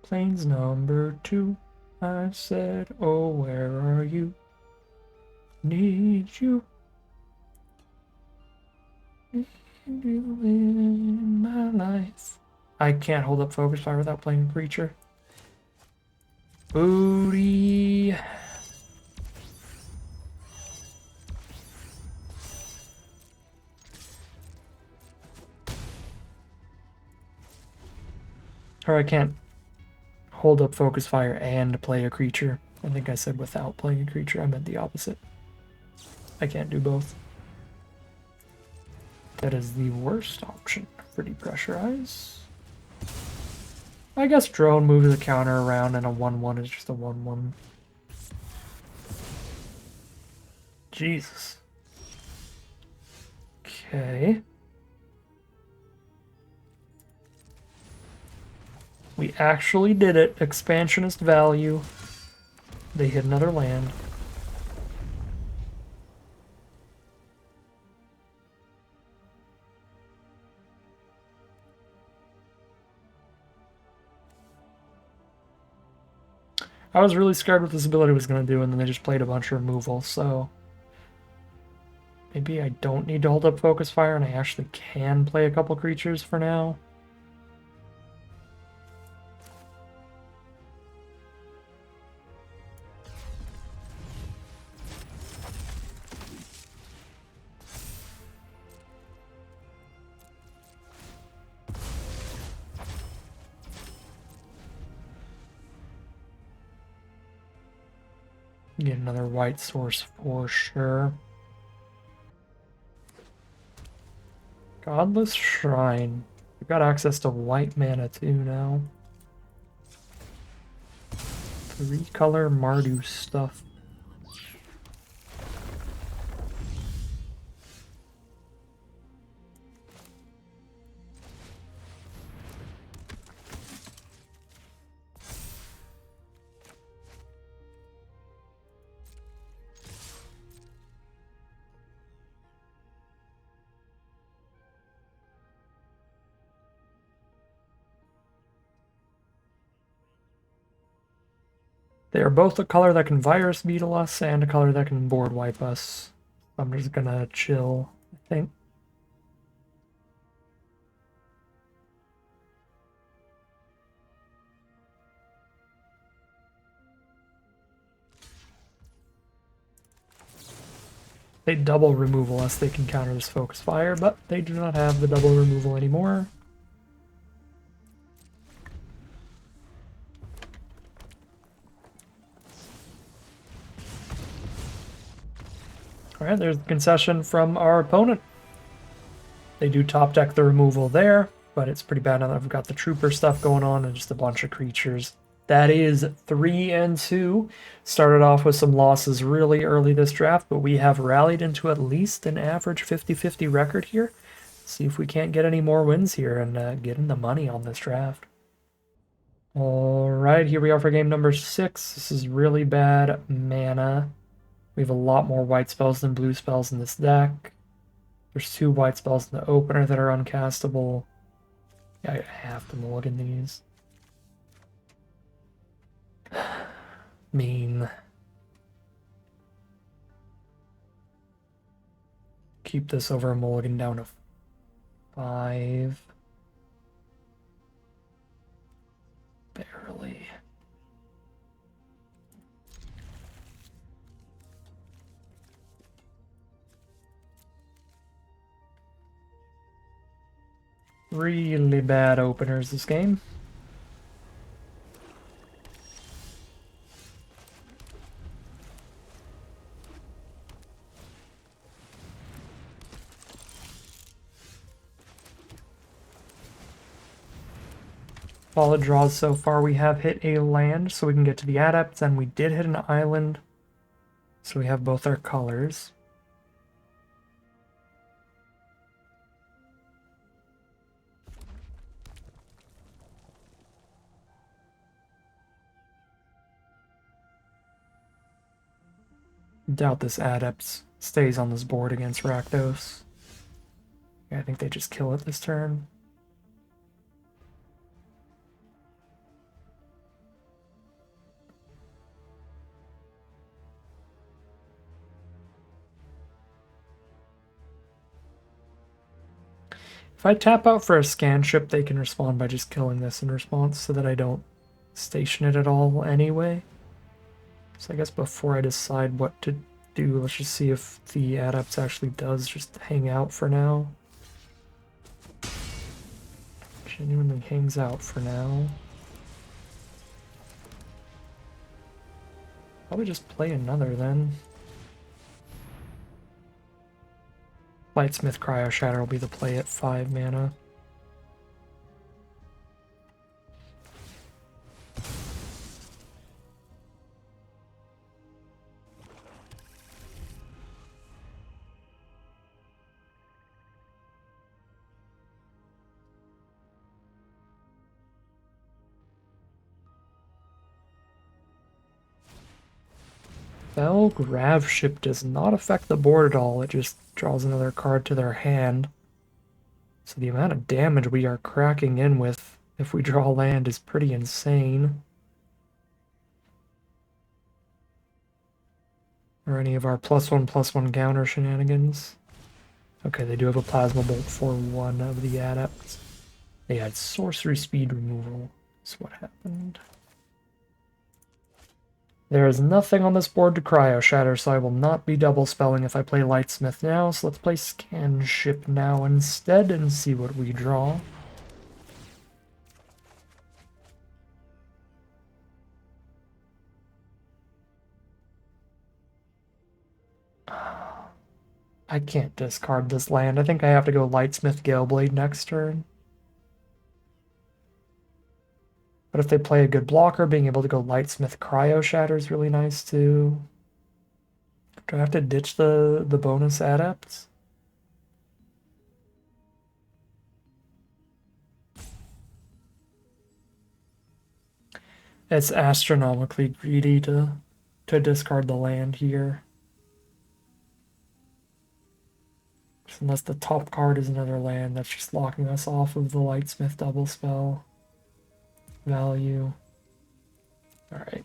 Planes number 2. I said, oh, where are you? Need you. Need you in my life. I can't hold up focus fire without playing creature. Booty. Or I can't hold up focus fire and play a creature. I think I said without playing a creature. I meant the opposite. I can't do both. That is the worst option for depressurize. I guess drone moves the counter around and a 1/1 is just a 1/1. Jesus. Okay. We actually did it. Expansionist value. They hit another land. I was really scared what this ability was going to do, and then they just played a bunch of removal, so maybe I don't need to hold up focus fire and I actually can play a couple creatures for now. Get another white source for sure. Godless Shrine. We've got access to white mana too now. 3-color Mardu stuff. They are both a color that can virus beetle us and a color that can board wipe us. I'm just gonna chill, I think. They double removal us, they can counter this focus fire, but they do not have the double removal anymore. All right, there's the concession from our opponent. They do top deck the removal there, but it's pretty bad now that I've got the trooper stuff going on and just a bunch of creatures. That is 3 and 2. Started off with some losses really early this draft, but we have rallied into at least an average 50-50 record here. See if we can't get any more wins here and get in the money on this draft. All right, here we are for game number 6. This is really bad mana. We have a lot more white spells than blue spells in this deck. There's 2 white spells in the opener that are uncastable. Yeah, I have to mulligan these. Mean. Keep this over a mulligan down to 5. Barely. Really bad openers this game. Solid draws so far. We have hit a land, so we can get to the adepts, and we did hit an island, so we have both our colors. Doubt this adept stays on this board against Rakdos. Yeah, I think they just kill it this turn. If I tap out for a scan ship, they can respond by just killing this in response so that I don't station it at all anyway. So I guess before I decide what to do, let's just see if the Adepts actually does just hang out for now. Genuinely hangs out for now. Probably just play another then. Lightsmith Cryo Shatter will be the play at 5 mana. Fell Graveship does not affect the board at all, it just draws another card to their hand. So the amount of damage we are cracking in with if we draw land is pretty insane. Or any of our +1/+1 counter shenanigans. Okay, they do have a Plasma Bolt for one of the adepts. They had sorcery speed removal. That's what happened. There is nothing on this board to Cryo Shatter, so I will not be double spelling if I play Lightsmith now, so let's play Scan Ship now instead and see what we draw. I can't discard this land. I think I have to go Lightsmith Galeblade next turn. But if they play a good blocker, being able to go Lightsmith Cryo Shatter is really nice too. Do I have to ditch the bonus adepts? It's astronomically greedy to discard the land here. Unless the top card is another land, that's just locking us off of the Lightsmith double spell value. Alright.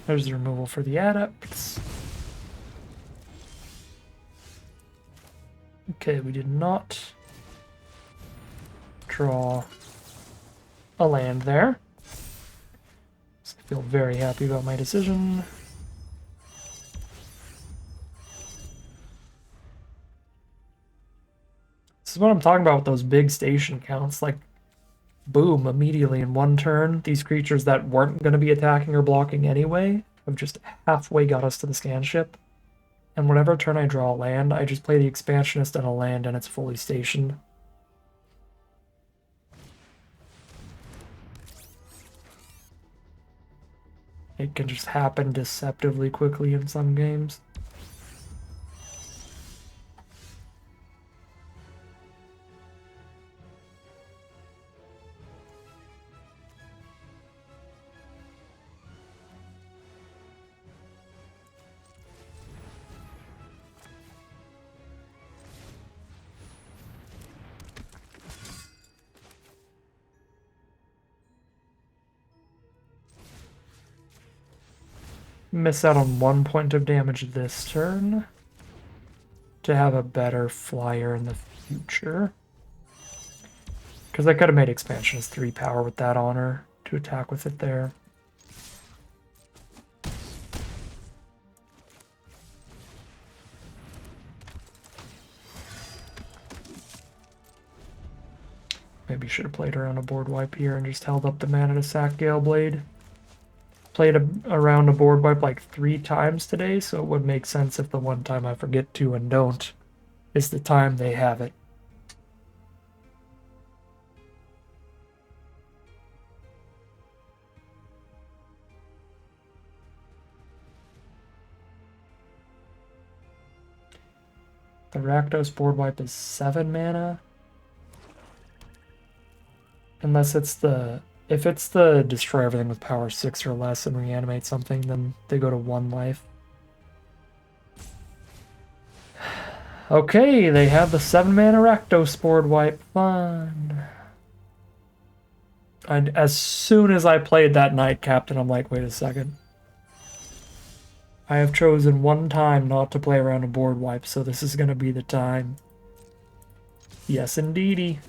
There's the removal for the adepts. Okay, we did not draw a land there. So Feel very happy about my decision. This is what I'm talking about with those big station counts. Like, boom, immediately in one turn, these creatures that weren't going to be attacking or blocking anyway have just halfway got us to the scan ship. And whatever turn I draw a land, I just play the Expansionist and a land and it's fully stationed. It can just happen deceptively quickly in some games. Miss out on 1 point of damage this turn to have a better flyer in the future. Because I could have made Expansionist 3 power with that honor to attack with it there. Maybe should have played around a board wipe here and just held up the mana to sack Gale Blade. Played around a board wipe like 3 times today, so it would make sense if the one time I forget to and don't is the time they have it. The Rakdos board wipe is 7 mana. Unless it's the... If it's the destroy everything with power 6 or less and reanimate something, then they go to 1 life. Okay, they have the 7 mana Rakdos board wipe. Fun. And as soon as I played that Knight Captain, I'm like, wait a second. I have chosen one time not to play around a board wipe, so this is going to be the time. Yes, indeedy.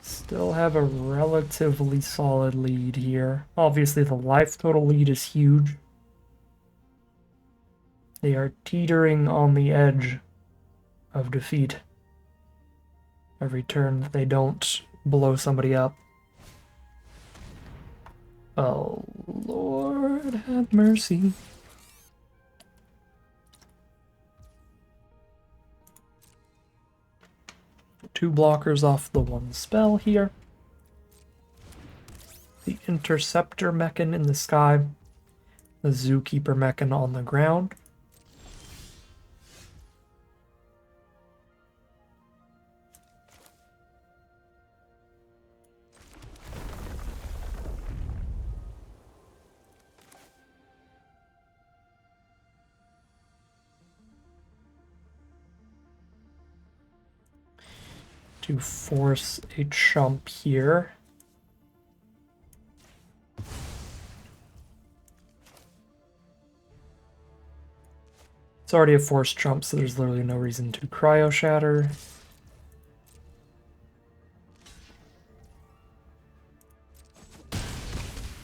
Still have a relatively solid lead here. Obviously, the life total lead is huge. They are teetering on the edge of defeat. Every turn they don't blow somebody up. Oh, Lord have mercy. Two blockers off the one spell here. The Interceptor Mechan in the sky. The Zookeeper Mechan on the ground. To force a chump here. It's already a forced chump, so there's literally no reason to Cryo Shatter.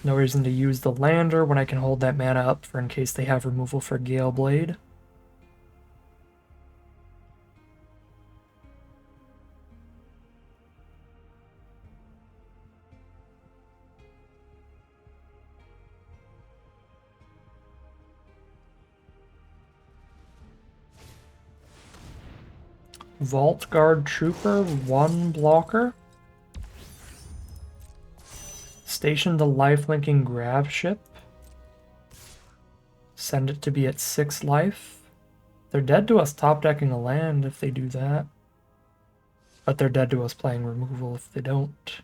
No reason to use the lander when I can hold that mana up for in case they have removal for Gale Blade. Vault Guard Trooper, 1 blocker. Station the lifelinking grab ship. Send it to be at 6 life. They're dead to us top decking a land if they do that. But they're dead to us playing removal if they don't.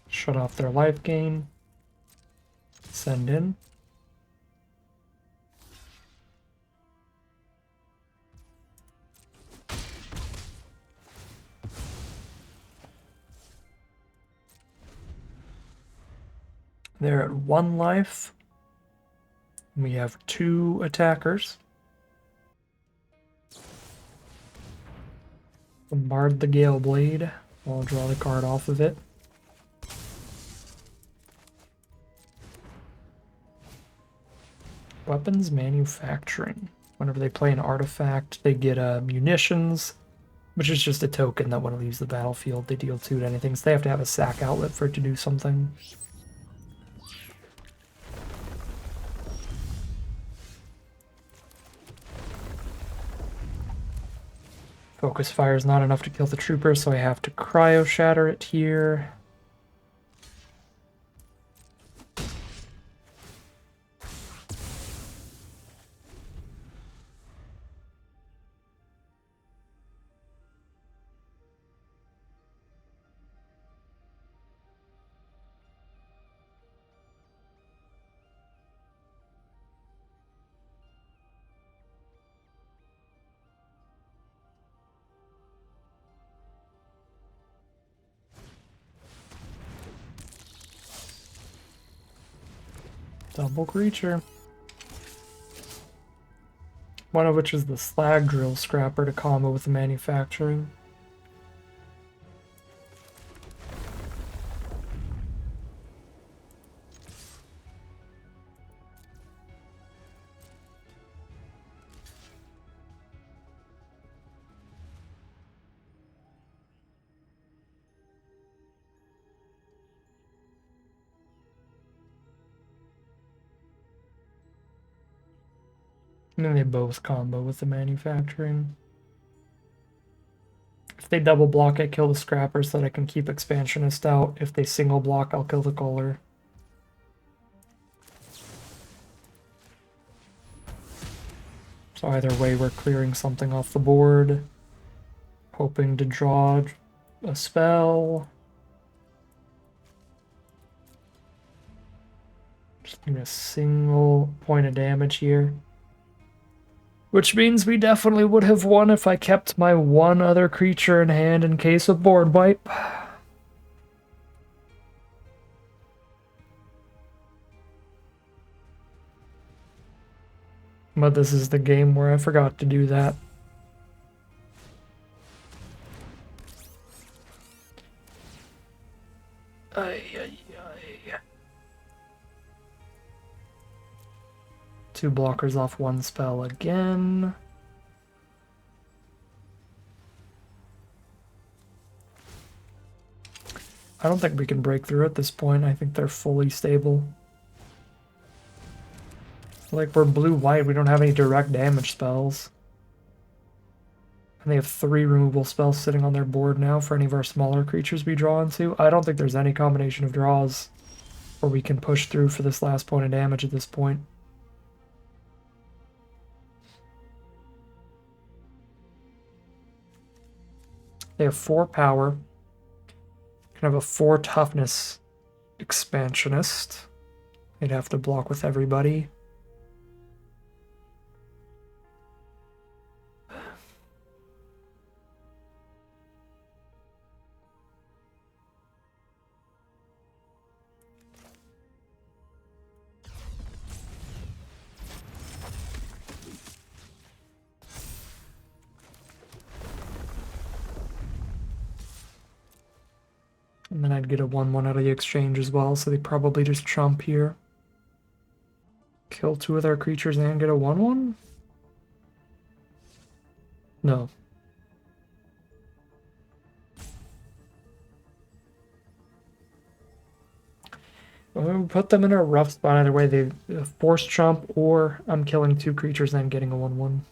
Shut off their life gain. Send in. They're at 1 life. We have 2 attackers. Bombard the Gale Blade. I'll draw the card off of it. Weapons manufacturing. Whenever they play an artifact, they get munitions, which is just a token that when it leaves the battlefield, they deal 2 to anything. So they have to have a sack outlet for it to do something. Focus fire is not enough to kill the trooper, so I have to cryo shatter it here. Double creature. One of which is the Slag Drill Scrapper to combo with the manufacturing. And then they both combo with the manufacturing. If they double block, I kill the scrapper so that I can keep expansionist out. If they single block, I'll kill the caller. So either way, we're clearing something off the board. Hoping to draw a spell. Just need a single point of damage here. Which means we definitely would have won if I kept my 1 other creature in hand in case of board wipe. But this is the game where I forgot to do that. Ay, ay, ay. 2 blockers off 1 spell again. I don't think we can break through at this point. I think they're fully stable. Like, we're blue-white, we don't have any direct damage spells. And they have 3 removal spells sitting on their board now for any of our smaller creatures we draw into. I don't think there's any combination of draws where we can push through for this last point of damage at this point. They have 4 power. Can have a 4 toughness expansionist. They'd have to block with everybody. And then I'd get a 1/1 out of the exchange as well, so they probably just chump here. Kill 2 of their creatures and get a 1/1? No. Well, we put them in a rough spot either way. They force chump, or I'm killing 2 creatures and getting a 1/1.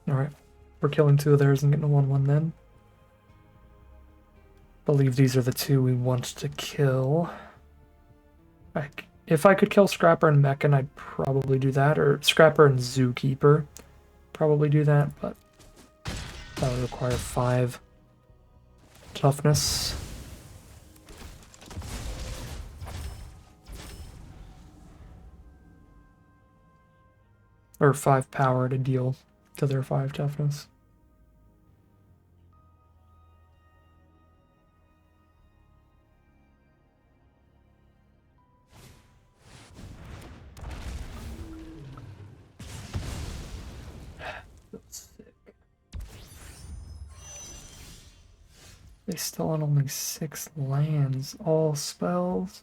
Alright, we're killing 2 of theirs and getting a 1/1 then. Believe these are the 2 we want to kill. If I could kill Scrapper and Mechan, I'd probably do that, or Scrapper and Zookeeper. Probably do that, but that would require 5 toughness. Or 5 power to deal to their 5 toughness. They still had only 6 lands, all spells.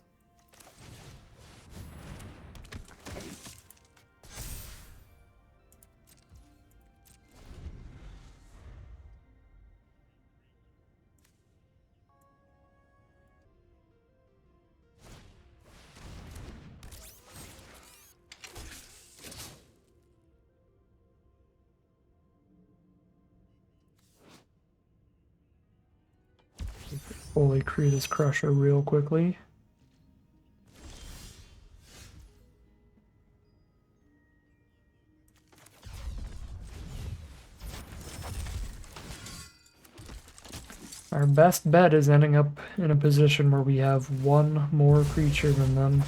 Fully create this crusher real quickly. Our best bet is ending up in a position where we have one more creature than them.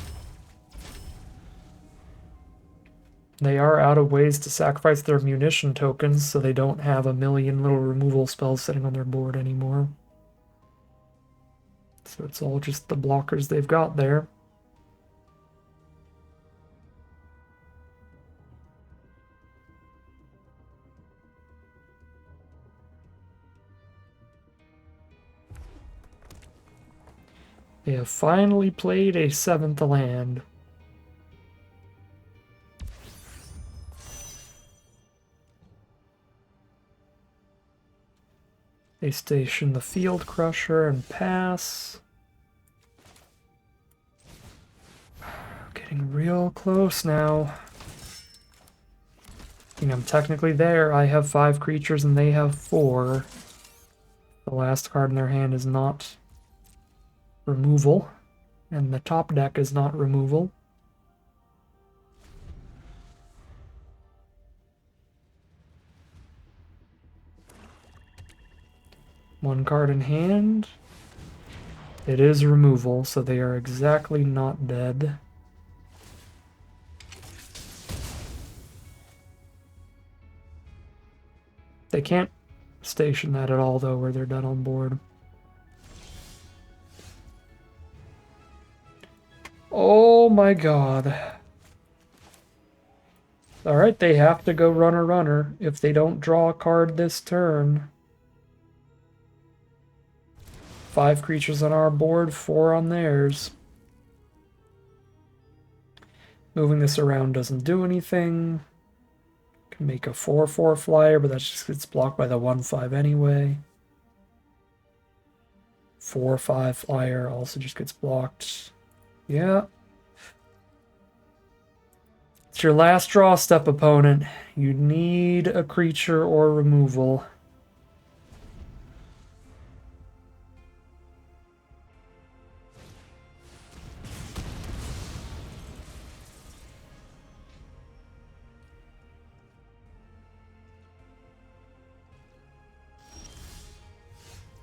They are out of ways to sacrifice their munition tokens, so they don't have a million little removal spells sitting on their board anymore. So it's all just the blockers they've got there. They have finally played a 7th land. They station the Field Crusher and pass. Getting real close now. I think I'm technically there. I have 5 creatures and they have 4. The last card in their hand is not removal, and the top deck is not removal. One card in hand. It is removal, so they are exactly not dead. They can't station that at all, though, where they're dead on board. Oh my god. Alright, they have to go runner. If they don't draw a card this turn. 5 creatures on our board, 4 on theirs. Moving this around doesn't do anything. Can make a 4/4 flyer, but that just gets blocked by the 1/5 anyway. 4/5 flyer also just gets blocked. Yeah. It's your last draw step, opponent. You need a creature or removal.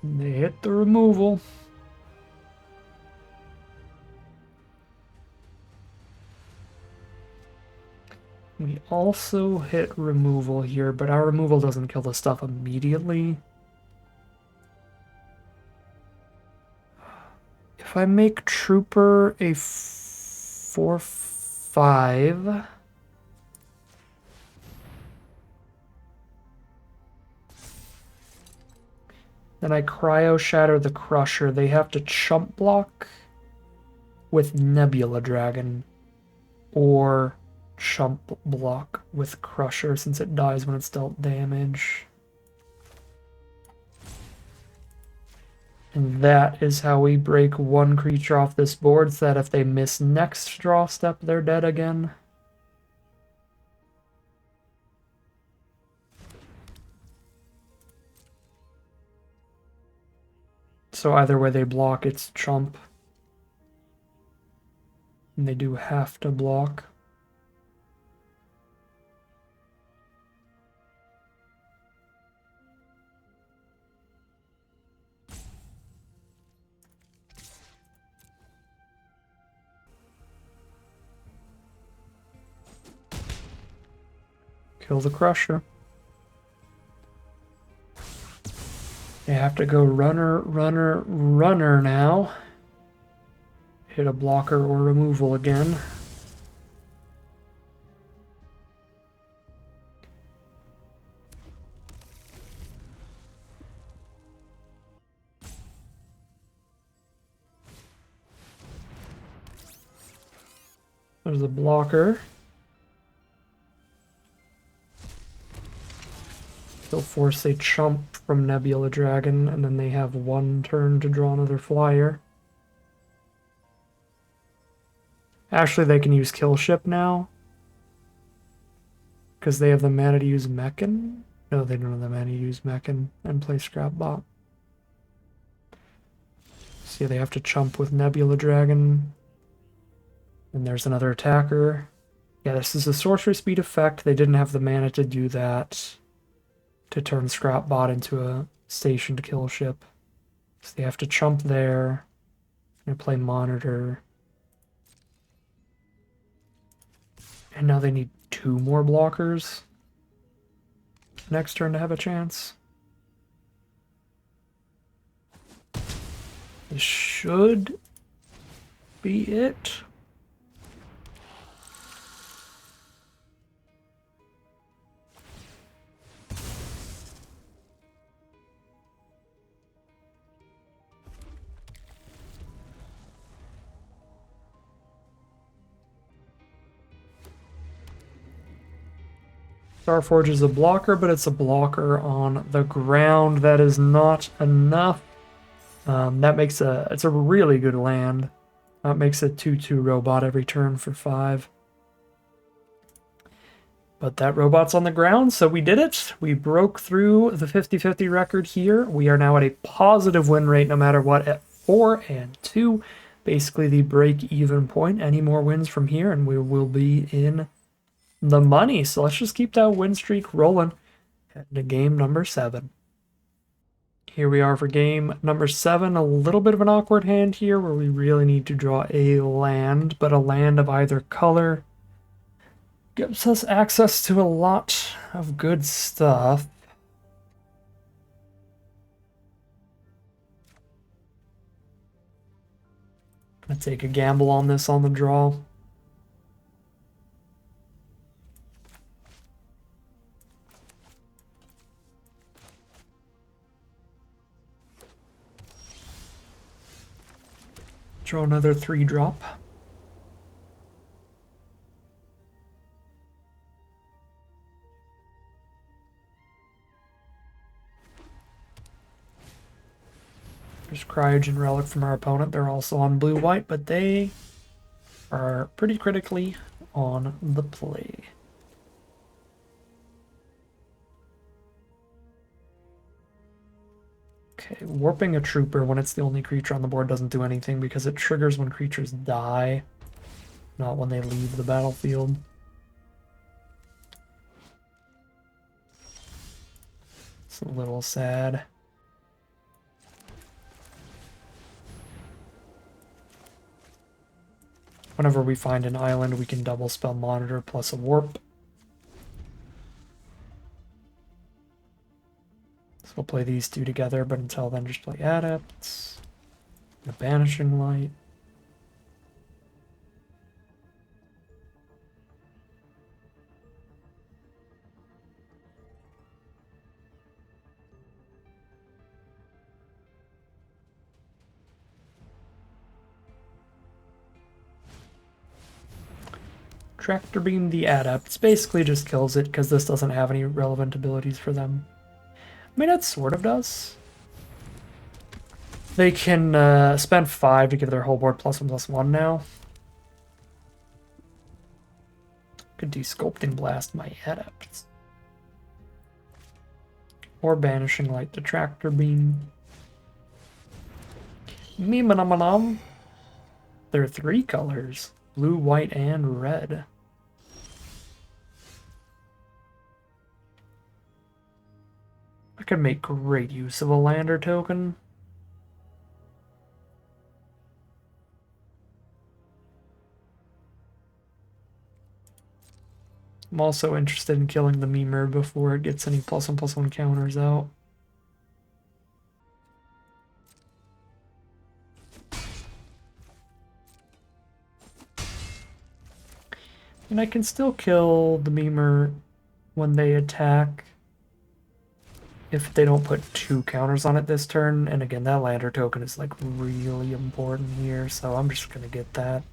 They hit the removal. We also hit removal here, but our removal doesn't kill the stuff immediately. If I make Trooper a 4/5... then I Cryo Shatter the Crusher. They have to chump block with Nebula Dragon, or chump block with Crusher since it dies when it's dealt damage. And that is how we break one creature off this board, so that if they miss next draw step, they're dead again. So either way they block, it's chump. And they do have to block. Kill the Crusher. have to go runner, runner, runner now. Hit a blocker or removal again. There's a blocker. They'll force a chump from Nebula Dragon, and then they have one turn to draw another flyer. Actually, they can use Kill Ship now. Because they have the mana to use Mechan? No, they don't have the mana to use Mechan and play Scrap Bot. See, they have to chump with Nebula Dragon. And there's another attacker. Yeah, this is a sorcery speed effect. They didn't have the mana to do that. To turn Scrap Bot into a stationed kill ship. So they have to chump there. And play Monitor. And now they need 2 more blockers. Next turn to have a chance. This should be it. Starforge is a blocker, but it's a blocker on the ground. That is not enough. That makes it's a really good land. That makes a 2/2 robot every turn for 5. But that robot's on the ground, so we did it. We broke through the 50-50 record here. We are now at a positive win rate no matter what at 4-2. Basically the break-even point. Any more wins from here and we will be in the money. So let's just keep that win streak rolling. Heading to game number 7. Here we are for game number 7. A little bit of an awkward hand here where we really need to draw a land, but a land of either color gives us access to a lot of good stuff. Gonna take a gamble on this on the draw. Draw another 3-drop. There's Cryogen Relic from our opponent. They're also on blue-white, but they are pretty critically on the play. Okay, warping a trooper when it's the only creature on the board doesn't do anything because it triggers when creatures die, not when they leave the battlefield. It's a little sad. Whenever we find an island, we can double spell Monitor plus a warp. So we'll play these 2 together, but until then just play Adepts, a Banishing Light. Tractor Beam the Adepts basically just kills it because this doesn't have any relevant abilities for them. I mean, it sort of does. They can spend 5 to give their whole board +1/+1 now. Could Sculpting Blast my Adepts. Or Banishing Light the Tractor Beam. Memenamanam. There are 3 colors. Blue, white, and red. I could make great use of a lander token. I'm also interested in killing the Memer before it gets any +1/+1 counters out. And I can still kill the Memer when they attack if they don't put 2 counters on it this turn. And again, that lander token is like really important here, so I'm just gonna get that.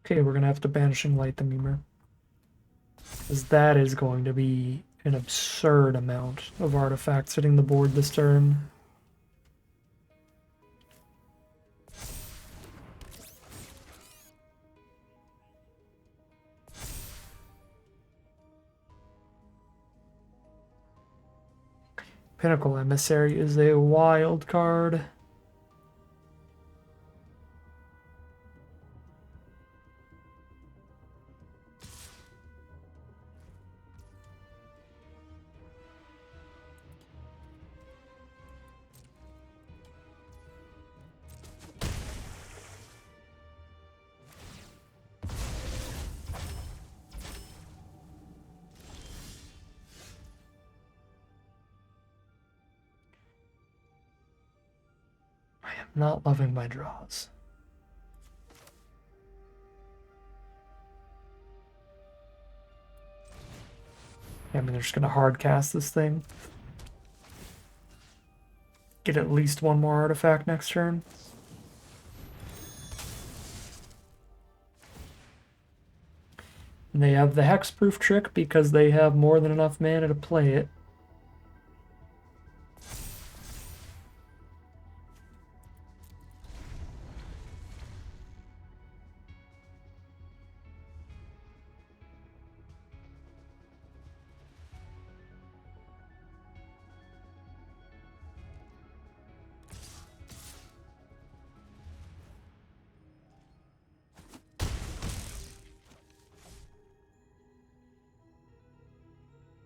Okay, we're gonna have to Banishing Light the Memer, because that is going to be an absurd amount of artifacts hitting the board this turn. Pinnacle Emissary is a wild card. Not loving my draws. I mean, they're just gonna hard cast this thing. Get at least 1 more artifact next turn. And they have the hexproof trick because they have more than enough mana to play it.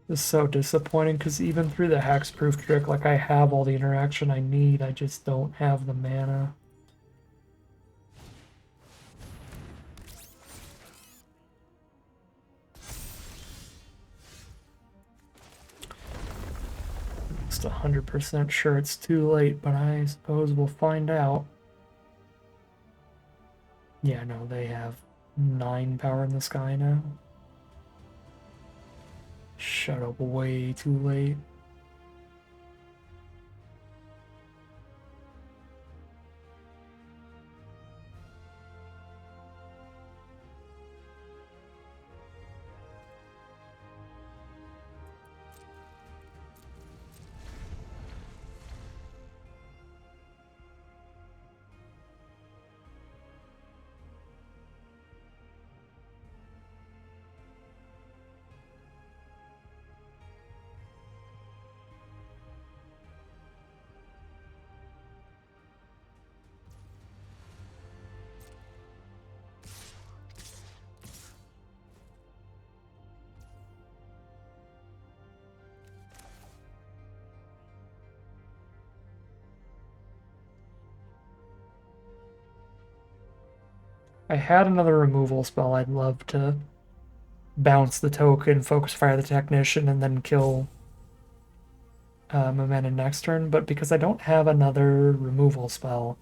This is so disappointing because even through the hexproof trick, like I have all the interaction I need, I just don't have the mana. Just 100% sure it's too late, but I suppose we'll find out. Yeah, no, they have 9 power in the sky now. Shut up way too late. I had another removal spell. I'd love to bounce the token, focus fire the technician, and then kill Momentum next turn. But because I don't have another removal spell,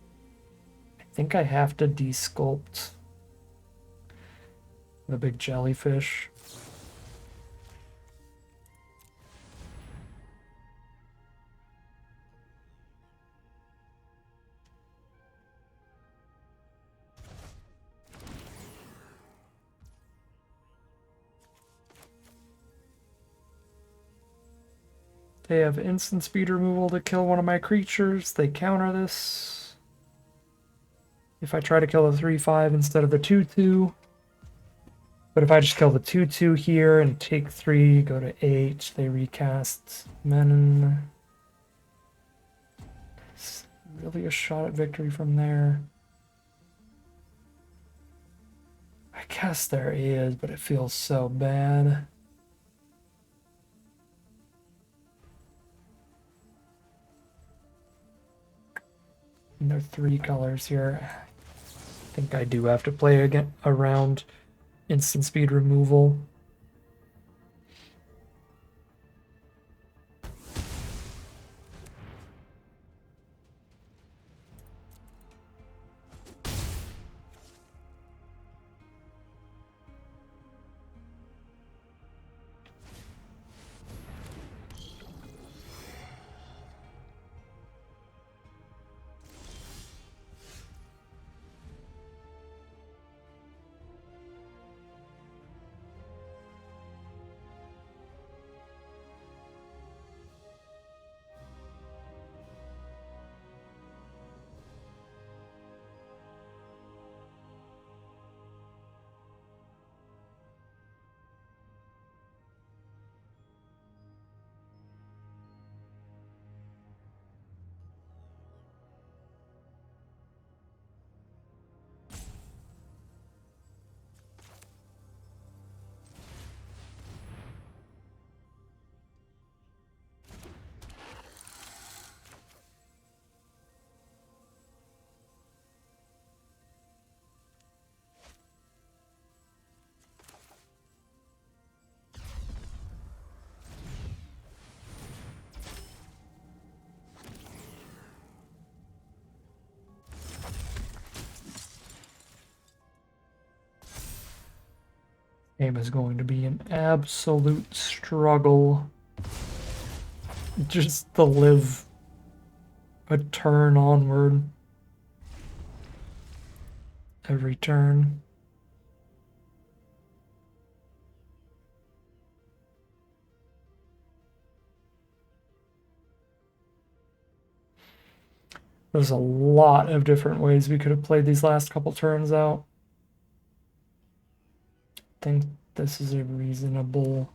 I think I have to desculpt the big jellyfish. They have instant speed removal to kill one of my creatures. They counter this. If I try to kill the 3/5 instead of the 2/2. But if I just kill the 2/2 here and take 3, go to 8, they recast Menon. It's really a shot at victory from there. I guess there is, but it feels so bad. And there are 3 colors here. think I do have to play again around instant speed removal. Game is going to be an absolute struggle just to live a turn onward every turn. There's a lot of different ways we could have played these last couple turns out. I think this is a reasonable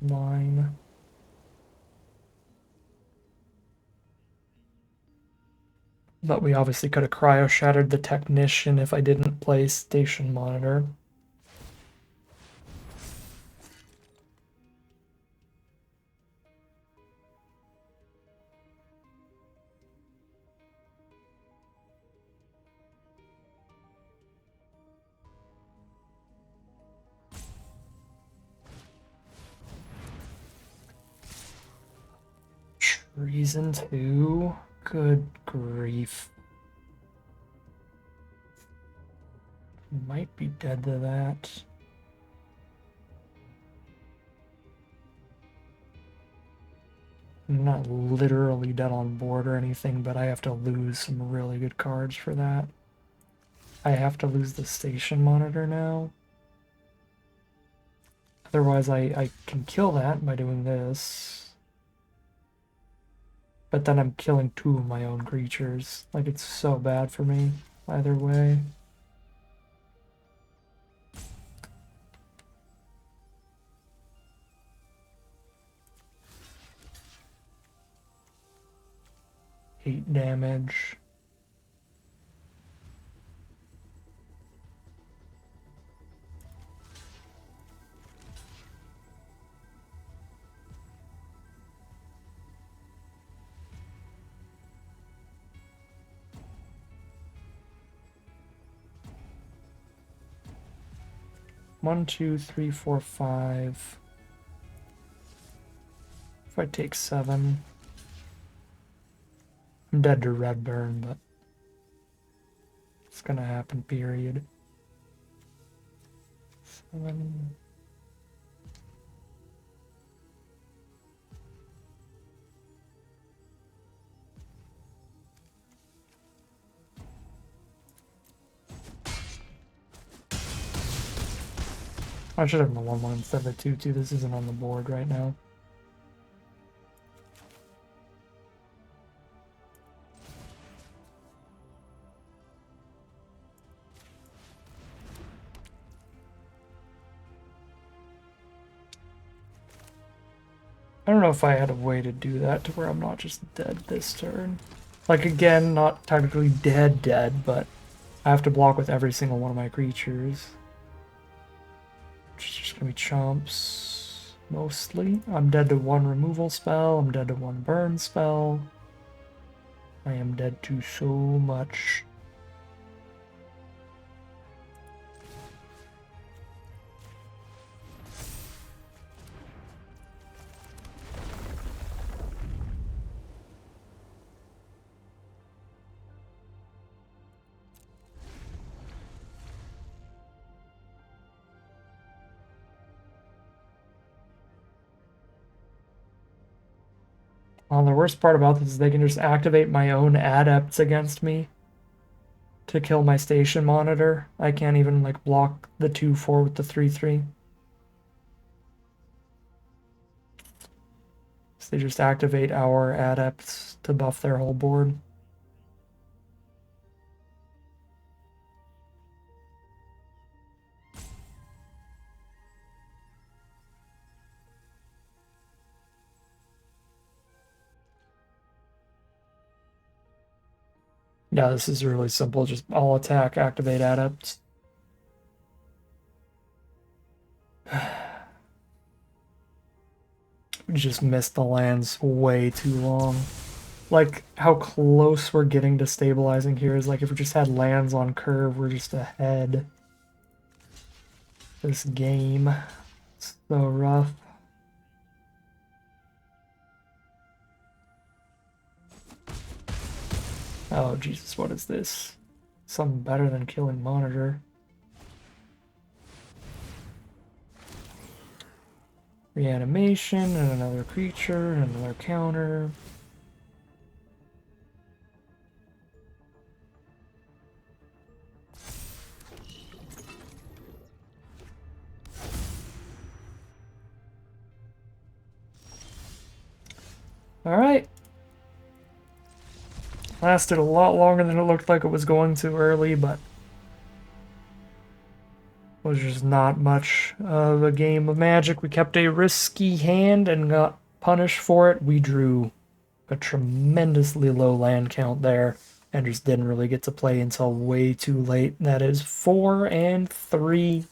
line. But we obviously could have cryo-shattered the technician if I didn't play station monitor. Treason 2? Good grief. Might be dead to that. I'm not literally dead on board or anything, but I have to lose some really good cards for that. I have to lose the station monitor now. Otherwise, I can kill that by doing this. But then I'm killing 2 of my own creatures. Like, it's so bad for me either way. Eight damage. One, two, three, four, five. If I take 7, I'm dead to red burn, but it's gonna happen, period. 7. I should have the 1/1 instead of the 2/2. This isn't on the board right now. I don't know if I had a way to do that to where I'm not just dead this turn. Like, again, not technically dead, but I have to block with every single one of my creatures. Which is just gonna be chumps, mostly. I'm dead to 1 removal spell, I'm dead to 1 burn spell. I am dead to so much. Well, the worst part about this is they can just activate my own adepts against me to kill my station monitor. I can't even like block the 2-4 with the 3-3. So they just activate our adepts to buff their whole board. Yeah, this is really simple. Just all attack, activate adepts. We just missed the lands way too long. Like, how close we're getting to stabilizing here is like if we just had lands on curve, we're just ahead. This game. So rough. Oh, Jesus, what is this? Something better than killing monitor. Reanimation, and another creature, and another counter. Alright. Lasted a lot longer than it looked like it was going to early, but was just not much of a game of Magic. We kept a risky hand and got punished for it. We drew a tremendously low land count there and just didn't really get to play until way too late. That is 4-3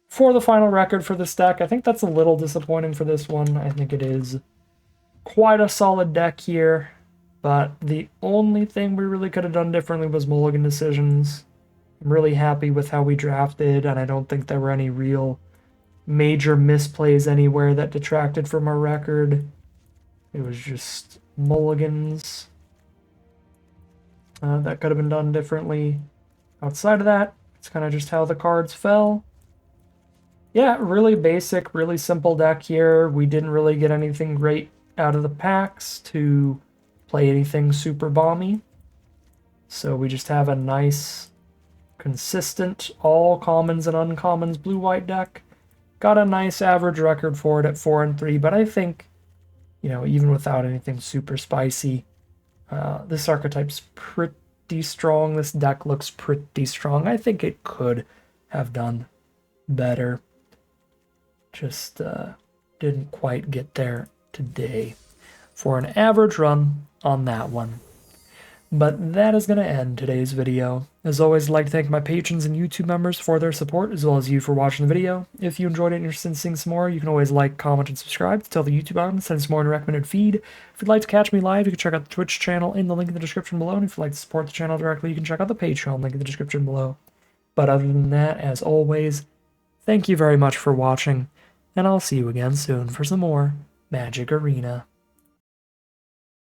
for the final record for this deck. I think that's a little disappointing for this one. I think it is quite a solid deck here, but the only thing we really could have done differently was mulligan decisions. I'm really happy with how we drafted, and I don't think there were any real major misplays anywhere that detracted from our record. It was just mulligans that could have been done differently. Outside of that, it's kind of just how the cards fell. Yeah, really basic, really simple deck here. We didn't really get anything great out of the packs to play anything super bomby. So we just have a nice, consistent, all commons and uncommons blue-white deck. Got a nice average record for it at 4-3, but I think, you know, even without anything super spicy, this archetype's pretty strong. This deck looks pretty strong. I think it could have done better. Just didn't quite get there today for an average run on that one. But that is going to end today's video. As always, I'd like to thank my patrons and YouTube members for their support, as well as you for watching the video. If you enjoyed it and you're interested in seeing some more, you can always like, comment, and subscribe to tell the YouTube audience send some more in a recommended feed. If you'd like to catch me live, you can check out the Twitch channel in the link in the description below. And if you'd like to support the channel directly, you can check out the Patreon link in the description below. But other than that, as always, thank you very much for watching, and I'll see you again soon for some more Magic Arena.